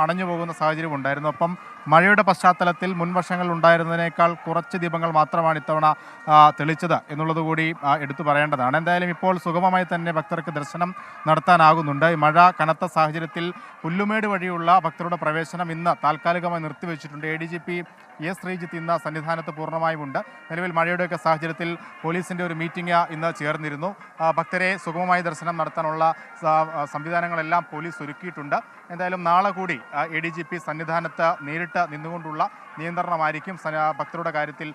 അണഞ്ഞു പോകുന്ന സാഹചര്യം ഉണ്ടായിരുന്നു. ഒപ്പം മഴയുടെ പശ്ചാത്തലത്തിൽ മുൻവർഷങ്ങളിൽ ഉണ്ടായിരുന്നതിനേക്കാൾ കുറച്ച് ദീപങ്ങൾ മാത്രമാണ് ഇത്തവണ തെളിച്ചത് എന്നുള്ളത് കൂടി എടുത്തു പറയേണ്ടതാണ്. എന്തായാലും ഇപ്പോൾ സുഗമമായി തന്നെ ഭക്തർക്ക് ദർശനം നടത്താനാകുന്നുണ്ട്. മഴ കനത്ത സാഹചര്യത്തിൽ പുല്ലുമേട് വഴിയുള്ള ഭക്തരുടെ പ്രവേശനം ഇന്ന് താൽക്കാലികമായി നിർത്തിവെച്ചിട്ടുണ്ട്. ADGP S. ശ്രീജിത്ത് ഇന്ന് സന്നിധാനത്ത് പൂർണ്ണമായും ഉണ്ട്. നിലവിൽ മഴയുടെയൊക്കെ സാഹചര്യത്തിൽ പോലീസിൻ്റെ ഒരു മീറ്റിംഗ് ഇന്ന് ചേർന്നിരുന്നു. ഭക്തരെ സുഗമമായി ദർശനം നടത്താനുള്ള സംവിധാനങ്ങളെല്ലാം പോലീസ് ഒരുക്കിയിട്ടുണ്ട്. എന്തായാലും നാളെ കൂടി ADGP സന്നിധാനത്ത് നേരിട്ട് നിന്നുകൊണ്ടുള്ള നിയന്ത്രണമായിരിക്കും ഭക്തരുടെ കാര്യത്തിൽ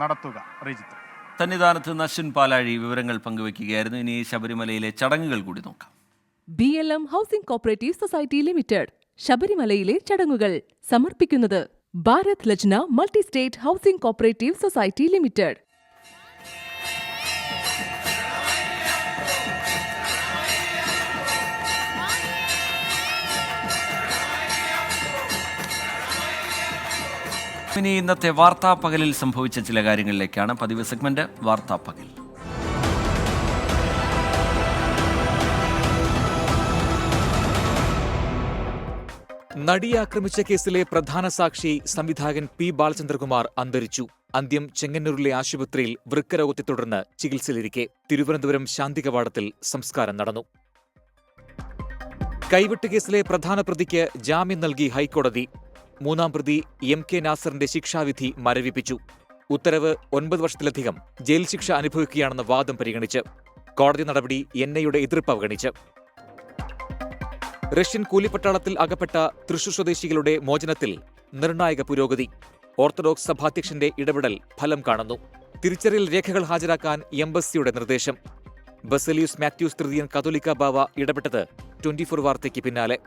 നടത്തുക. റീജിത്ത്, സന്നിധാനത്ത് അശ്വിൻ പാലാഴി വിവരങ്ങൾ പങ്കുവയ്ക്കുകയായിരുന്നു. ഇനി ശബരിമലയിലെ ചടങ്ങുകൾ കൂടി നോക്കാം. BLM housing cooperative society limited ശബരിമലയിലെ ചടങ്ങുകൾ സമർപ്പിക്കുന്നത് Bharat Lajna multi state housing cooperative society limited. ഇനി ഇന്നത്തെ വാർത്താ പകലിൽ സംഭവിച്ച ചില കാര്യങ്ങളിലേക്കാണ്. പതിവ് സെഗ്മെന്റ് വാർത്താ പകൽ. നടിയെ ആക്രമിച്ച കേസിലെ പ്രധാന സാക്ഷി സംവിധായകൻ P. ബാലചന്ദ്രകുമാർ അന്തരിച്ചു. അന്ത്യം ചെങ്ങന്നൂരിലെ ആശുപത്രിയിൽ വൃക്കരോഗത്തെ തുടർന്ന് ചികിത്സയിലിരിക്കെ തിരുവനന്തപുരം ശാന്തി കവാടത്തിൽ സംസ്കാരം നടന്നു. കൈവെട്ട് കേസിലെ പ്രധാന പ്രതിക്ക് ജാമ്യം നൽകി ഹൈക്കോടതി. മൂന്നാം പ്രതി MK നാസറിന്റെ ശിക്ഷാവിധി മരവിപ്പിച്ചു. ഉത്തരവ് 9 വർഷത്തിലധികം ജയിൽ ശിക്ഷ അനുഭവിക്കുകയാണെന്ന വാദം പരിഗണിച്ച്. കോടതി നടപടി NIയുടെ എതിർപ്പ് അവഗണിച്ച്. റഷ്യൻ കൂലിപ്പട്ടാളത്തിൽ അകപ്പെട്ട തൃശൂർ സ്വദേശികളുടെ മോചനത്തിൽ നിർണായക പുരോഗതി. ഓർത്തഡോക്സ് സഭാധ്യക്ഷന്റെ ഇടപെടൽ ഫലം കാണുന്നു. തിരിച്ചറിയൽ രേഖകൾ ഹാജരാക്കാൻ എംബസിയുടെ നിർദ്ദേശം. ബസേലിയൂസ് മാത്യൂസ് തൃതീയൻ കത്തോലിക്ക ബാവ ഇടപെട്ടത് 24 വാർത്തയ്ക്ക് പിന്നാലെ.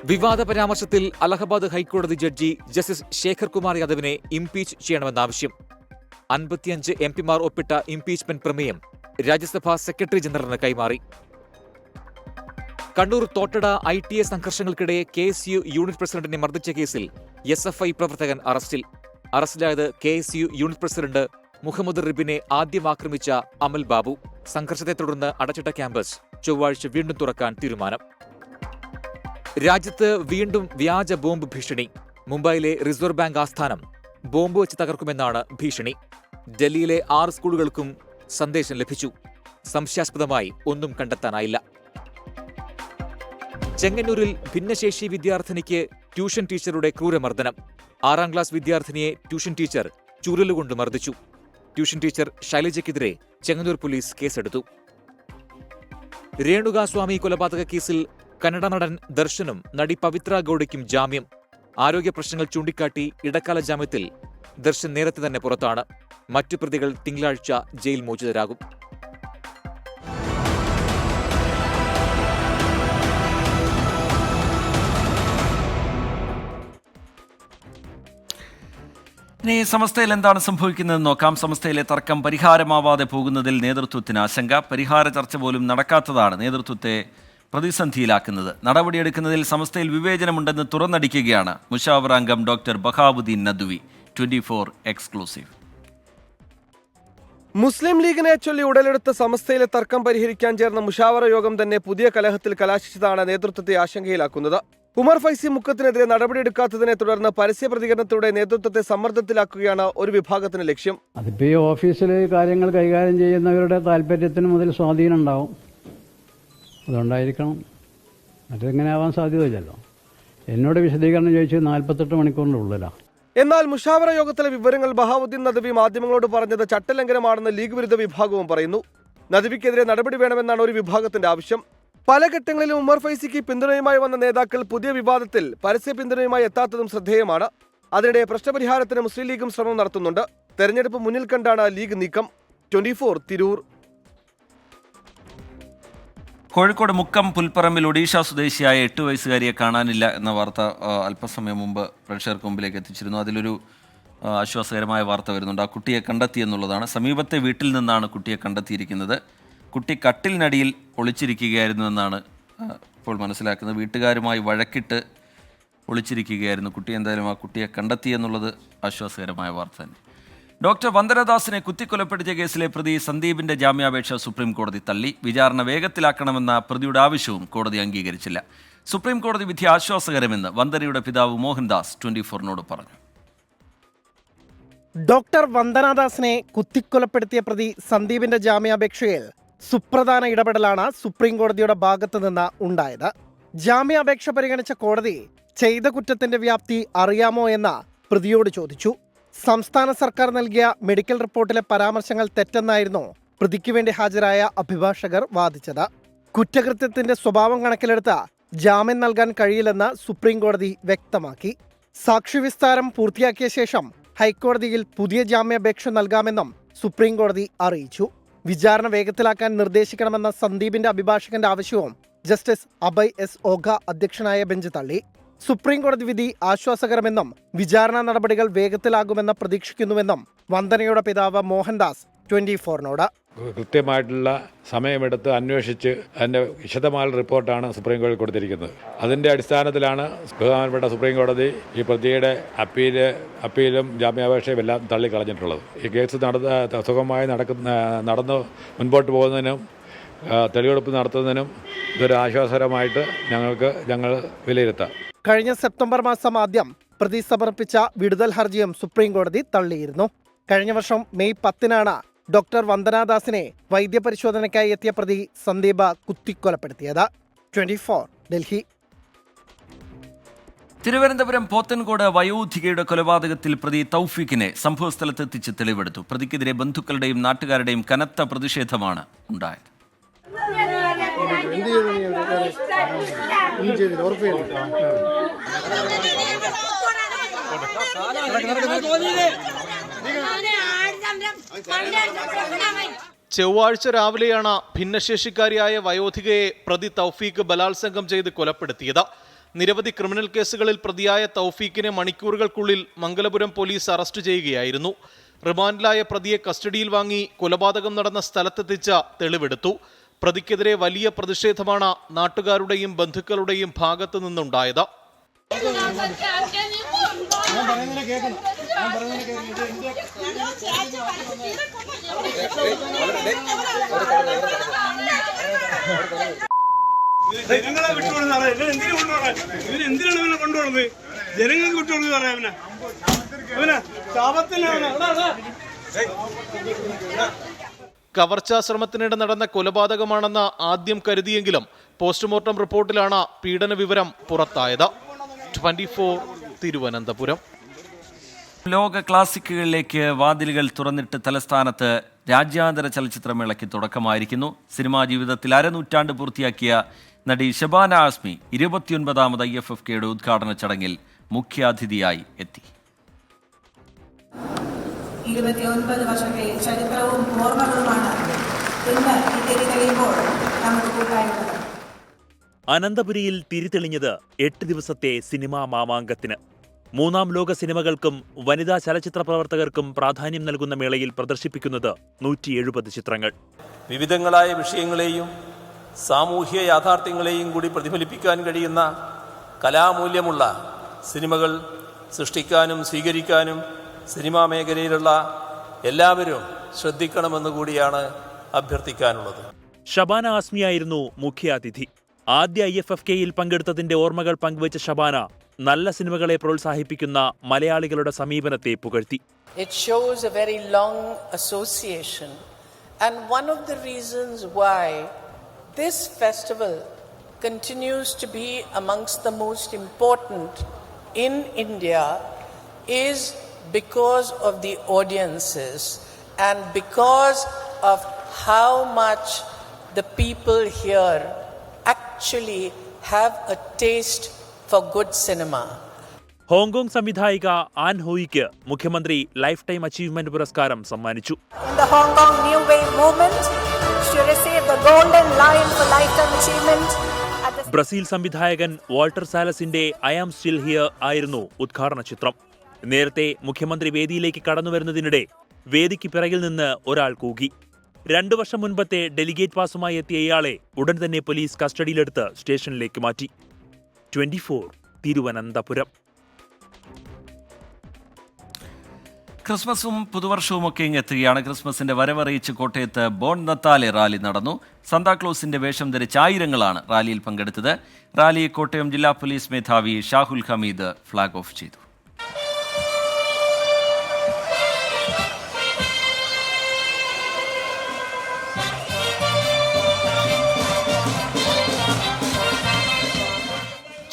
വിവാദ പരാമർശത്തിൽ അലഹബാദ് ഹൈക്കോടതി ജഡ്ജി ജസ്റ്റിസ് ശേഖർ കുമാർ യാദവിനെ ഇംപീച്ച് ചെയ്യണമെന്നാവശ്യം. 55 MPമാർ ഒപ്പിട്ട ഇംപീച്ച്മെന്റ് പ്രമേയം രാജ്യസഭാ സെക്രട്ടറി ജനറലിന് കൈമാറി. കണ്ണൂർ തോട്ടട ITA സംഘർഷങ്ങൾക്കിടെ KSU യൂണിറ്റ് പ്രസിഡന്റിനെ മർദ്ദിച്ച കേസിൽ SFI പ്രവർത്തകൻ അറസ്റ്റിൽ. അറസ്റ്റിലായത് KSU യൂണിറ്റ് പ്രസിഡന്റ് മുഹമ്മദ് റിബിനെ ആദ്യം ആക്രമിച്ച അമൽ ബാബു. സംഘർഷത്തെ തുടർന്ന് അടച്ചിട്ട ക്യാമ്പസ് ചൊവ്വാഴ്ച വീണ്ടും തുറക്കാൻ തീരുമാനം. രാജ്യത്ത് വീണ്ടും വ്യാജ ബോംബ് ഭീഷണി. മുംബൈയിലെ റിസർവ് ബാങ്ക് ആസ്ഥാനം ബോംബ് വെച്ച് തകർക്കുമെന്നാണ് ഭീഷണി. ഡൽഹിയിലെ 6 സ്കൂളുകൾക്കും സന്ദേശം ലഭിച്ചു. സംശയാസ്പദമായി ഒന്നും കണ്ടെത്താനായില്ല. ചെങ്ങന്നൂരിൽ ഭിന്നശേഷി വിദ്യാർത്ഥിനിക്ക് ട്യൂഷൻ ടീച്ചറുടെ ക്രൂരമർദ്ദനം. 6ാം ക്ലാസ് വിദ്യാർത്ഥിനിയെ ട്യൂഷൻ ടീച്ചർ ചുരുളുകൊണ്ട് മർദ്ദിച്ചു. ട്യൂഷൻ ടീച്ചർ ശൈലജയ്ക്കെതിരെ ചെങ്ങന്നൂർ പോലീസ് കേസെടുത്തു. രേണുകാസ്വാമി കൊലപാതക കേസിൽ കന്നഡ നടൻ ദർശനും നടി പവിത്ര ഗൌഡയ്ക്കും ജാമ്യം. ആരോഗ്യ പ്രശ്നങ്ങൾ ചൂണ്ടിക്കാട്ടി ഇടക്കാല ജാമ്യത്തിൽ ദർശൻ നേരത്തെ തന്നെ പുറത്താണ്. മറ്റു പ്രതികൾ തിങ്കളാഴ്ച ജയിൽ മോചിതരാകും. ഇനി സമസ്തയിൽ എന്താണ് സംഭവിക്കുന്നതെന്ന് നോക്കാം. സമസ്തയിലെ തർക്കം പരിഹാരമാവാതെ പോകുന്നതിൽ നേതൃത്വത്തിന് ആശങ്ക. പരിഹാര ചർച്ച പോലും നടക്കാത്തതാണ് നേതൃത്വത്തെ പ്രതിസന്ധിയിലാക്കുന്നത്. നടപടിയെടുക്കുന്നതിൽ സമസ്തയിൽ വിവേചനമുണ്ടെന്ന് തുറന്നടിക്കുകയാണ് മുഷാവറ അംഗം ഡോക്ടർ ബഹാബുദ്ദീൻ നദ്വി. 24 എക്സ്ക്ലൂസീവ്. മുസ്ലിം ലീഗിനെ ചൊല്ലി ഉടലെടുത്ത സമസ്തയിലെ തർക്കം പരിഹരിക്കാൻ ചേർന്ന മുഷാവറ യോഗം തന്നെ പുതിയ കലഹത്തിൽ കലാശിച്ചതാണ് നേതൃത്വത്തെ ആശങ്കയിലാക്കുന്നത്. ഉമർ ഫൈസി മുക്കത്തിനെതിരെ നടപടിയെടുക്കാത്തതിനെ തുടർന്ന് പരസ്യ പ്രതികരണത്തോടെ നേതൃത്വത്തെ സമ്മർദ്ദത്തിലാക്കുകയാണ് ഒരു വിഭാഗത്തിന് ലക്ഷ്യം. അതിപ്പോൾ ഈ ഓഫീസിൽ കാര്യങ്ങൾ കൈകാര്യം ചെയ്യുന്നവരുടെ താല്പര്യത്തിന് മുതൽ സ്വാധീനം ഉണ്ടാവും. അതുകൊണ്ടായിരിക്കണം. മറ്റെങ്ങനെ ആവാൻ സാധ്യതയില്ലല്ലോ. എന്നോട് വിശദീകരണം ചോദിച്ചു 48 മണിക്കൂറിൻ്റെ ഉള്ളിലാണ്. എന്നാൽ മുഷാവറ യോഗത്തിലെ വിവരങ്ങൾ ബഹാവുദ്ദീൻ നദ്വി മാധ്യമങ്ങളോട് പറഞ്ഞത് ചട്ടലംഘനമാണെന്ന് ലീഗ് വിരുദ്ധ വിഭാഗവും പറയുന്നു. നദ്വിക്കെതിരെ നടപടി വേണമെന്നാണ് ഒരു വിഭാഗത്തിന്റെ ആവശ്യം. പല ഘട്ടങ്ങളിലും ഉമർ ഫൈസിക്ക് പിന്തുണയുമായി വന്ന നേതാക്കൾ പുതിയ വിവാദത്തിൽ പരസ്യ പിന്തുണയുമായി എത്താത്തതും ശ്രദ്ധേയമാണ്. അതിനിടെ പ്രശ്നപരിഹാരത്തിന് മുസ്ലിം ലീഗും ശ്രമം നടത്തുന്നുണ്ട്. തെരഞ്ഞെടുപ്പ് മുന്നിൽ കണ്ടാണ് ലീഗ് നീക്കം. 24 തിരൂർ. കോഴിക്കോട് മുക്കം പുൽപ്പറമ്പിൽ ഒഡീഷ സ്വദേശിയായ 8 വയസ്സുകാരിയെ കാണാനില്ല എന്ന വാർത്ത അല്പസമയം മുമ്പ് പ്രേക്ഷകർക്ക് മുമ്പിലേക്ക് എത്തിച്ചിരുന്നു. അതിലൊരു ആശ്വാസകരമായ വാർത്ത വരുന്നുണ്ട്. ആ കുട്ടിയെ കണ്ടെത്തിയെന്നുള്ളതാണ്. സമീപത്തെ വീട്ടിൽ നിന്നാണ് കുട്ടിയെ കണ്ടെത്തിയിരിക്കുന്നത്. കുട്ടി കട്ടിലിനടിയിൽ ഒളിച്ചിരിക്കുകയായിരുന്നു എന്നാണ് ഇപ്പോൾ മനസ്സിലാക്കുന്നത്. വീട്ടുകാരുമായി വഴക്കിട്ട് ഒളിച്ചിരിക്കുകയായിരുന്നു കുട്ടി. എന്തായാലും ആ കുട്ടിയെ കണ്ടെത്തിയെന്നുള്ളത് ആശ്വാസകരമായ വാർത്ത തന്നെ. ഡോക്ടർ വന്ദനദാസിനെ കുത്തിക്കൊലപ്പെടുത്തിയ കേസിലെ പ്രതി സന്ദീപിന്റെ ജാമ്യാപേക്ഷ സുപ്രീം കോടതി തള്ളി. വിചാരണ വേഗത്തിലാക്കണമെന്ന പ്രതിയുടെ ആവശ്യവും കോടതി അംഗീകരിച്ചില്ല. സുപ്രീം കോടതി വിധി ആശ്വാസകരമെന്ന് വന്ദനയുടെ പിതാവ് മോഹൻദാസ് 24നോട് പറഞ്ഞു. ഡോക്ടർ വന്ദനദാസിനെ കുത്തിക്കൊലപ്പെടുത്തിയ പ്രതി സന്ദീപിന്റെ ജാമ്യാപേക്ഷയിൽ സുപ്രധാന ഇടപെടലാണ് സുപ്രീം കോടതിയുടെ ഭാഗത്തു നിന്ന് ഉണ്ടായത്. ജാമ്യാപേക്ഷ പരിഗണിച്ച കോടതി ചെയ്ത കുറ്റത്തിന്റെ വ്യാപ്തി അറിയാമോ എന്ന് പ്രതിയോട് ചോദിച്ചു. സംസ്ഥാന സർക്കാർ നൽകിയ മെഡിക്കൽ റിപ്പോർട്ടിലെ പരാമർശങ്ങൾ തെറ്റെന്നായിരുന്നു പ്രതിക്ക് വേണ്ടി ഹാജരായ അഭിഭാഷകർ വാദിച്ചത്. കുറ്റകൃത്യത്തിന്റെ സ്വഭാവം കണക്കിലെടുത്ത് ജാമ്യം നൽകാൻ കഴിയില്ലെന്ന് സുപ്രീം കോടതി വ്യക്തമാക്കി. സാക്ഷിവിസ്താരം പൂർത്തിയാക്കിയ ശേഷം ഹൈക്കോടതിയിൽ പുതിയ ജാമ്യാപേക്ഷ നൽകാമെന്നും സുപ്രീം കോടതി അറിയിച്ചു. വിചാരണ വേഗത്തിലാക്കാൻ നിർദ്ദേശിക്കണമെന്ന സന്ദീപിന്റെ അഭിഭാഷകന്റെ ആവശ്യവും ജസ്റ്റിസ് അഭയ് എസ് ഓഘ അധ്യക്ഷനായ ബെഞ്ച് തള്ളി. സുപ്രീം കോടതി വിധി ആശ്വാസകരമെന്നും വിചാരണ നടപടികൾ വേഗത്തിലാകുമെന്ന് പ്രതീക്ഷിക്കുന്നുവെന്നും വന്ദനയുടെ പിതാവ് മോഹൻദാസ് 24നോട്. കൃത്യമായിട്ടുള്ള സമയമെടുത്ത് അന്വേഷിച്ച് അതിൻ്റെ വിശദമായ റിപ്പോർട്ടാണ് സുപ്രീം കോടതി കൊടുത്തിരിക്കുന്നത്. അതിൻ്റെ അടിസ്ഥാനത്തിലാണ് ബഹുമാനപ്പെട്ട സുപ്രീം കോടതി ഈ പ്രതിയുടെ അപ്പീലും ജാമ്യാപേക്ഷയും എല്ലാം തള്ളിക്കളഞ്ഞിട്ടുള്ളത്. ഈ കേസ് സുഗമമായി നടന്ന് മുൻപോട്ട് പോകുന്നതിനും തെളിവെടുപ്പ് നടത്തുന്നതിനും ഇതൊരു ആശ്വാസകരമായിട്ട് ഞങ്ങൾ വിലയിരുത്താം. കഴിഞ്ഞ സെപ്റ്റംബർ മാസം ആദ്യം പ്രതി സമർപ്പിച്ച വിടുതൽ ഹർജിയും സുപ്രീം കോടതി തള്ളിയിരുന്നു. കഴിഞ്ഞ വർഷം മെയ് 10-നാണ് ഡോക്ടർ വന്ദനദാസിനെ വൈദ്യപരിശോധനയ്ക്കായി എത്തിയ പ്രതി സന്ദീപ് കുത്തിക്കൊലപ്പെടുത്തിയത്. 24 ഡൽഹി. തിരുവനന്തപുരം പോത്തൻകോട് വയോധികയുടെ കൊലപാതകത്തിൽ പ്രതി തൗഫീഖിനെ സംഭവസ്ഥലത്തെത്തിച്ച് തെളിവെടുത്തു. പ്രതിക്കെതിരെ ബന്ധുക്കളുടെയും നാട്ടുകാരുടെയും കനത്ത പ്രതിഷേധമാണ് ഉണ്ടായത്. ചൊവ്വാഴ്ച രാവിലെയാണ് ഭിന്നശേഷിക്കാരിയായ വയോധികയെ പ്രതി തൗഫീഖ് ബലാത്സംഗം ചെയ്ത് കൊലപ്പെടുത്തിയത്. നിരവധി ക്രിമിനൽ കേസുകളിൽ പ്രതിയായ തൗഫീഖിനെ മണിക്കൂറുകൾക്കുള്ളിൽ മംഗലപുരം പോലീസ് അറസ്റ്റ് ചെയ്യുകയായിരുന്നു. റിമാൻഡിലായ പ്രതിയെ കസ്റ്റഡിയിൽ വാങ്ങി കൊലപാതകം നടന്ന സ്ഥലത്തെത്തിച്ച തെളിവെടുത്തു. പ്രതിക്കെതിരെ വലിയ പ്രതിഷേധമാണ് നാട്ടുകാരുടെയും ബന്ധുക്കളുടെയും ഭാഗത്തു നിന്നുണ്ടായത്. ജനങ്ങളെ വിട്ടുകൊടുത്താണ് എന്തിനാണ് കൊണ്ടുപോകുന്നത്? ജനങ്ങൾക്ക് വിട്ടുകൊടുത്ത് പറയാം. കവർച്ചാശ്രമത്തിനിടെ നടന്ന കൊലപാതകമാണെന്ന് ആദ്യം കരുതിയെങ്കിലും പോസ്റ്റ്മോർട്ടം റിപ്പോർട്ടിലാണ് പീഡന വിവരം പുറത്തായത്. 24 തിരുവനന്തപുരം. ലോക ക്ലാസിക്കുകളിലേക്ക് വാതിലുകൾ തുറന്നിട്ട് തലസ്ഥാനത്ത് രാജ്യാന്തര ചലച്ചിത്രമേളയ്ക്ക് തുടക്കമായിരിക്കുന്നു. സിനിമാ ജീവിതത്തിൽ അരനൂറ്റാണ്ട് പൂർത്തിയാക്കിയ നടി ഷബാന ആസ്മി 29ാമത് IFFKയുടെ ഉദ്ഘാടന ചടങ്ങിൽ മുഖ്യാതിഥിയായി എത്തി. 29 വർഷത്തെ ചരിത്രവും ഓർമ്മകളുമാണ് ഇന്ന് ഈ തിരി തെളിയുമ്പോൾ നമുക്ക് കൂട്ടായിട്ടുള്ളത്. അനന്തപുരിയിൽ തിരിതെളിഞ്ഞത് 8 ദിവസത്തെ സിനിമാ മാമാങ്കത്തിന്. 3ാം ലോക സിനിമകൾക്കും വനിതാ ചലച്ചിത്ര പ്രവർത്തകർക്കും പ്രാധാന്യം നൽകുന്ന മേളയിൽ പ്രദർശിപ്പിക്കുന്നത് 170 ചിത്രങ്ങൾ. വിവിധങ്ങളായ വിഷയങ്ങളെയും സാമൂഹ്യ യാഥാർത്ഥ്യങ്ങളെയും കൂടി പ്രതിഫലിപ്പിക്കാൻ കഴിയുന്ന കലാമൂല്യമുള്ള സിനിമകൾ സൃഷ്ടിക്കാനും സ്വീകരിക്കാനും സിനിമാ മേഖലയിലുള്ള എല്ലാവരും ശ്രദ്ധിക്കണമെന്ന് കൂടിയാണ് അഭ്യർത്ഥിക്കാനുള്ളത്. ഷബാന ആസ്മിയായിരുന്നു മുഖ്യാതിഥി. ആദ്യ IFFKയിൽ പങ്കെടുത്തതിന്റെ ഓർമ്മകൾ പങ്കുവച്ച ഷബാന നല്ല സിനിമകളെ പ്രോത്സാഹിപ്പിക്കുന്ന മലയാളികളുടെ സമീപനത്തെ പുകഴ്ത്തി. It shows a very long association, and one of the reasons why this festival continues to be amongst the most important in India is because of the audiences and because of how much the people here actually have a taste for good cinema. Hong Kong സംവിധായിക ആൻ ഹോയിക്ക് മുഖ്യമന്ത്രി ലൈഫ് ടൈം അച്ചീവ്മെന്റ് പുരസ്കാരം സമ്മാനിച്ചു. In the Hong Kong New Wave movement, she received the Golden Lion for Lifetime Achievement. Brazil സംവിധായകൻ വാൾട്ടർ സാലസിന്റെ ഐ ആം സ്റ്റിൽ ഹിയർ ആയിരുന്നു ഉദ്ഘാടന ചിത്രം. നേരത്തെ മുഖ്യമന്ത്രി വേദിയിലേക്ക് കടന്നുവരുന്നതിനിടെ വേദിക്ക് പിറകിൽ നിന്ന് ഒരാൾ കൂകി. 2 വർഷം മുൻപത്തെ ഡെലിഗേറ്റ് പാസുമായി എത്തിയ ഇയാളെ ഉടൻ തന്നെ പോലീസ് കസ്റ്റഡിയിലെടുത്ത് സ്റ്റേഷനിലേക്ക് മാറ്റി. 24 തിരുവനന്തപുരം. ക്രിസ്മസും പുതുവർഷവും ഒക്കെ ഇങ്ങെത്തുകയാണ്. ക്രിസ്മസിന്റെ വരവറിയിച്ച് കോട്ടയത്ത് ബോൺ നത്താലെ റാലി നടന്നു. സാന്താക്ലോസിന്റെ വേഷം ധരിച്ച ആയിരങ്ങളാണ് റാലിയിൽ പങ്കെടുത്തത്. റാലി കോട്ടയം ജില്ലാ പോലീസ് മേധാവി ഷാഹുൽ ഹമീദ് ഫ്ളാഗ് ഓഫ് ചെയ്തു.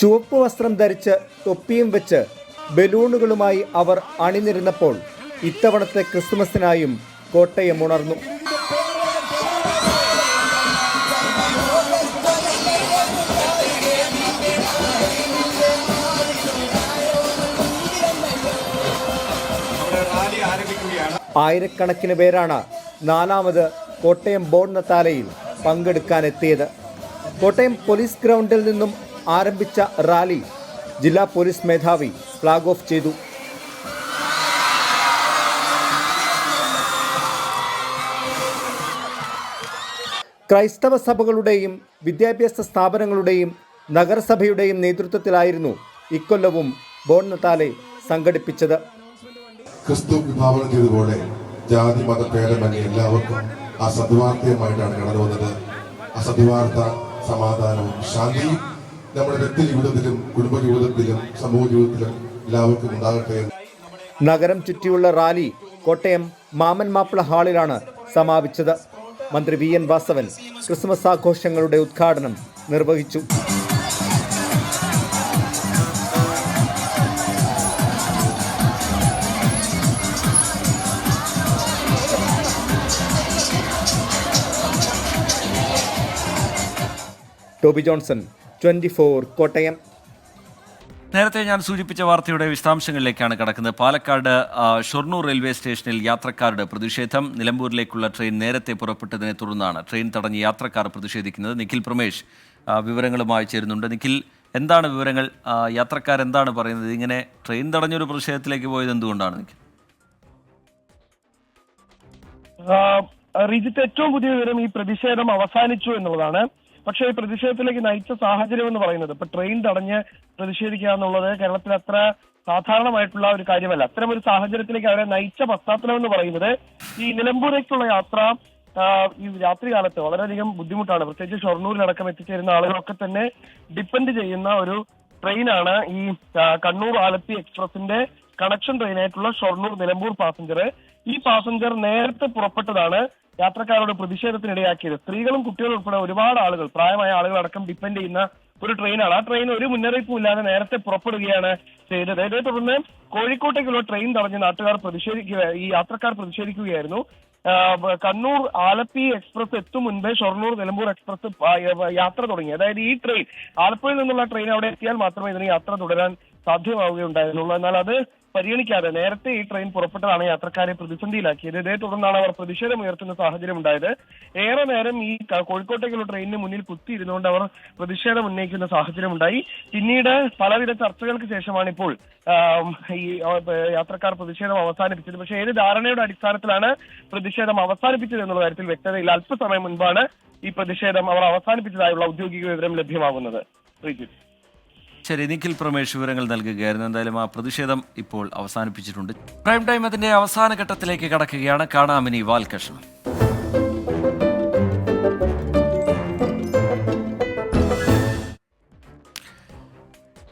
ചുവപ്പ് വസ്ത്രം ധരിച്ച് തൊപ്പിയും വെച്ച് ബലൂണുകളുമായി അവർ അണിനിരുന്നപ്പോൾ ഇത്തവണത്തെ ക്രിസ്മസിനായും കോട്ടയം ഉണർന്നു. ആയിരക്കണക്കിന് പേരാണ് 4ാമത് കോട്ടയം ബോൺ നത്താലയിൽ പങ്കെടുക്കാനെത്തിയത്. കോട്ടയം പോലീസ് ഗ്രൗണ്ടിൽ നിന്നും ആരംഭിച്ച റാലി ജില്ലാ പോലീസ് മേധാവി ഫ്ളാഗ് ഓഫ് ചെയ്തു. ക്രൈസ്തവ സഭകളുടെയും വിദ്യാഭ്യാസ സ്ഥാപനങ്ങളുടെയും നഗരസഭയുടെയും നേതൃത്വത്തിലായിരുന്നു ഇക്കൊല്ലവും ബോൺ നത്താലെ സംഘടിപ്പിച്ചത്. ക്രിസ്തു വിഭാവനം ചെയ്തതുപോലെ ജാതി മത ഭേദമന്യേ എല്ലാവർക്കും ആ സദ്വാർത്തയുമായിട്ടാണ് കടന്നു വന്നത്. ആ സദ്വാർത്ത സമാധാനവും ശാന്തിയും നമ്മുടെ വ്യക്തി ജീവിതത്തിലും കുടുംബ ജീവിതത്തിലും സമൂഹ ജീവിതത്തിലും എല്ലാവർക്കും ഉണ്ടാകട്ടെ. നഗരം ചുറ്റിയുള്ള റാലി കോട്ടയം മാമൻ മാപ്പിള ഹാളിലാണ് സമാപിച്ചത്. മന്ത്രി വി എൻ വാസവൻ ക്രിസ്മസ് ആഘോഷങ്ങളുടെ ഉദ്ഘാടനം നിർവഹിച്ചു. Toby Johnson, 24 Kottayam. നേരത്തെ ഞാൻ സൂചിപ്പിച്ച വാർത്തയുടെ വിശദാംശങ്ങളിലേക്കാണ് കടക്കുന്നത്. പാലക്കാട് ഷൊർണൂർ റെയിൽവേ സ്റ്റേഷനിൽ യാത്രക്കാരുടെ പ്രതിഷേധം. നിലമ്പൂരിലേക്കുള്ള ട്രെയിൻ നേരത്തെ പുറപ്പെട്ടതിനെ തുടർന്നാണ് ട്രെയിൻ തടഞ്ഞ് യാത്രക്കാർ പ്രതിഷേധിക്കുന്നത്. നിഖിൽ പ്രമേഷ് വിവരങ്ങളുമായി ചേരുന്നുണ്ട്. നിഖിൽ, എന്താണ് വിവരങ്ങൾ? യാത്രക്കാരെന്താണ് പറയുന്നത്? ഇങ്ങനെ ട്രെയിൻ തടഞ്ഞൊരു പ്രതിഷേധത്തിലേക്ക് പോയത് എന്തുകൊണ്ടാണ് നിഖിൽ? റിജിത്ത്, ഏറ്റവും പുതിയ വിവരം ഈ പ്രതിഷേധം അവസാനിച്ചു എന്നുള്ളതാണ്. പക്ഷേ ഈ പ്രതിഷേധത്തിലേക്ക് നയിച്ച സാഹചര്യം എന്ന് പറയുന്നത് ഇപ്പൊ ട്രെയിൻ തടഞ്ഞ് പ്രതിഷേധിക്കുക എന്നുള്ളത് കേരളത്തിൽ അത്ര സാധാരണമായിട്ടുള്ള ഒരു കാര്യമല്ല. അത്തരം ഒരു സാഹചര്യത്തിലേക്ക് അവരെ നയിച്ച പശ്ചാത്തലം എന്ന് പറയുന്നത് ഈ നിലമ്പൂരേക്കുള്ള യാത്ര ഈ രാത്രികാലത്ത് വളരെയധികം ബുദ്ധിമുട്ടാണ്. പ്രത്യേകിച്ച് ഷൊർണൂരിലടക്കം എത്തിച്ചേരുന്ന ആളുകളൊക്കെ തന്നെ ഡിപ്പെൻഡ് ചെയ്യുന്ന ഒരു ട്രെയിനാണ് ഈ കണ്ണൂർ ആലപ്പി എക്സ്പ്രസിന്റെ കണക്ഷൻ ട്രെയിനായിട്ടുള്ള ഷൊർണൂർ നിലമ്പൂർ പാസഞ്ചർ. ഈ പാസഞ്ചർ നേരത്തെ പുറപ്പെട്ടതാണ് യാത്രക്കാരുടെ പ്രതിഷേധത്തിനിടയാക്കിയത്. സ്ത്രീകളും കുട്ടികളും ഉൾപ്പെടെ ഒരുപാട് ആളുകൾ, പ്രായമായ ആളുകളടക്കം ഡിപ്പെൻഡ് ചെയ്യുന്ന ഒരു ട്രെയിനാണ്. ആ ട്രെയിൻ ഒരു മുന്നറിയിപ്പും ഇല്ലാതെ നേരത്തെ പുറപ്പെടുകയാണ് ചെയ്തത്. ഇതേ തുടർന്ന് കോഴിക്കോട്ടേക്കുള്ള ട്രെയിൻ തടഞ്ഞ് ഈ യാത്രക്കാർ പ്രതിഷേധിക്കുകയായിരുന്നു. കണ്ണൂർ ആലപ്പി എക്സ്പ്രസ് എത്തും മുൻപേ ഷൊർണൂർ നിലമ്പൂർ എക്സ്പ്രസ് യാത്ര തുടങ്ങി. അതായത് ഈ ട്രെയിൻ, ആലപ്പുഴയിൽ നിന്നുള്ള ട്രെയിൻ അവിടെ എത്തിയാൽ മാത്രമേ ഇതിന് യാത്ര തുടരാൻ സാധ്യമാവുകയുണ്ടായിരുന്നുള്ളൂ. എന്നാൽ അത് പരിഗണിക്കാതെ നേരത്തെ ഈ ട്രെയിൻ പുറപ്പെട്ടതാണ് യാത്രക്കാരെ പ്രതിസന്ധിയിലാക്കിയത്. ഇതേ തുടർന്നാണ് അവർ പ്രതിഷേധം ഉയർത്തുന്ന സാഹചര്യം ഉണ്ടായത്. ഏറെ നേരം ഈ കോഴിക്കോട്ടേക്കുള്ള ട്രെയിനിന് മുന്നിൽ കുത്തിയിരുന്നുകൊണ്ട് അവർ പ്രതിഷേധം ഉന്നയിക്കുന്ന സാഹചര്യം ഉണ്ടായി. പിന്നീട് പലവിധ ചർച്ചകൾക്ക് ശേഷമാണ് ഇപ്പോൾ ഈ യാത്രക്കാർ പ്രതിഷേധം അവസാനിപ്പിച്ചത്. പക്ഷേ ഏത് ധാരണയുടെ അടിസ്ഥാനത്തിലാണ് പ്രതിഷേധം അവസാനിപ്പിച്ചത് എന്നുള്ള കാര്യത്തിൽ വ്യക്തതയില്ല. അല്പസമയം മുൻപാണ് ഈ പ്രതിഷേധം അവർ അവസാനിപ്പിച്ചതായുള്ള ഔദ്യോഗിക വിവരം ലഭ്യമാകുന്നത്. ശരി, നിഖിൽ പ്രമേഷ് വിവരങ്ങൾ നൽകുകയായിരുന്നു. എന്തായാലും ആ പ്രതിഷേധം ഇപ്പോൾ അവസാനിപ്പിച്ചിട്ടുണ്ട്. പ്രൈം ടൈം അതിന്റെ അവസാന ഘട്ടത്തിലേക്ക് കടക്കുകയാണ്. കാണാമിനി വാൽകഷ്ണം.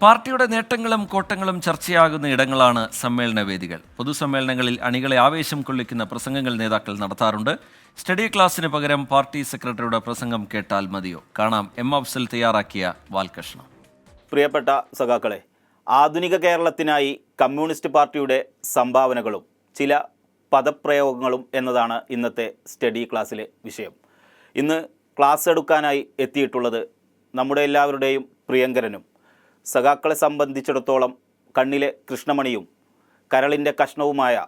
പാർട്ടിയുടെ നേട്ടങ്ങളും കോട്ടങ്ങളും ചർച്ചയാകുന്ന ഇടങ്ങളാണ് സമ്മേളന വേദികൾ. പൊതുസമ്മേളനങ്ങളിൽ അണികളെ ആവേശം കൊള്ളിക്കുന്ന പ്രസംഗങ്ങൾ നേതാക്കൾ നടത്താറുണ്ട്. സ്റ്റഡി ക്ലാസ്സിന് പകരം പാർട്ടി സെക്രട്ടറിയുടെ പ്രസംഗം കേട്ടാൽ മതിയോ? കാണാം എം അഫ്സൽ തയ്യാറാക്കിയ വാൽകഷ്ണം. പ്രിയപ്പെട്ട സഖാക്കളെ, ആധുനിക കേരളത്തിനായി കമ്മ്യൂണിസ്റ്റ് പാർട്ടിയുടെ സംഭാവനകളും ചില പദപ്രയോഗങ്ങളും എന്നതാണ് ഇന്നത്തെ സ്റ്റഡി ക്ലാസ്സിലെ വിഷയം. ഇന്ന് ക്ലാസ് എടുക്കാനായി എത്തിയിട്ടുള്ളത് നമ്മുടെ എല്ലാവരുടെയും പ്രിയങ്കരനും സഖാക്കളെ സംബന്ധിച്ചിടത്തോളം കണ്ണിലെ കൃഷ്ണമണിയും കരളിൻ്റെ കഷ്ണവുമായ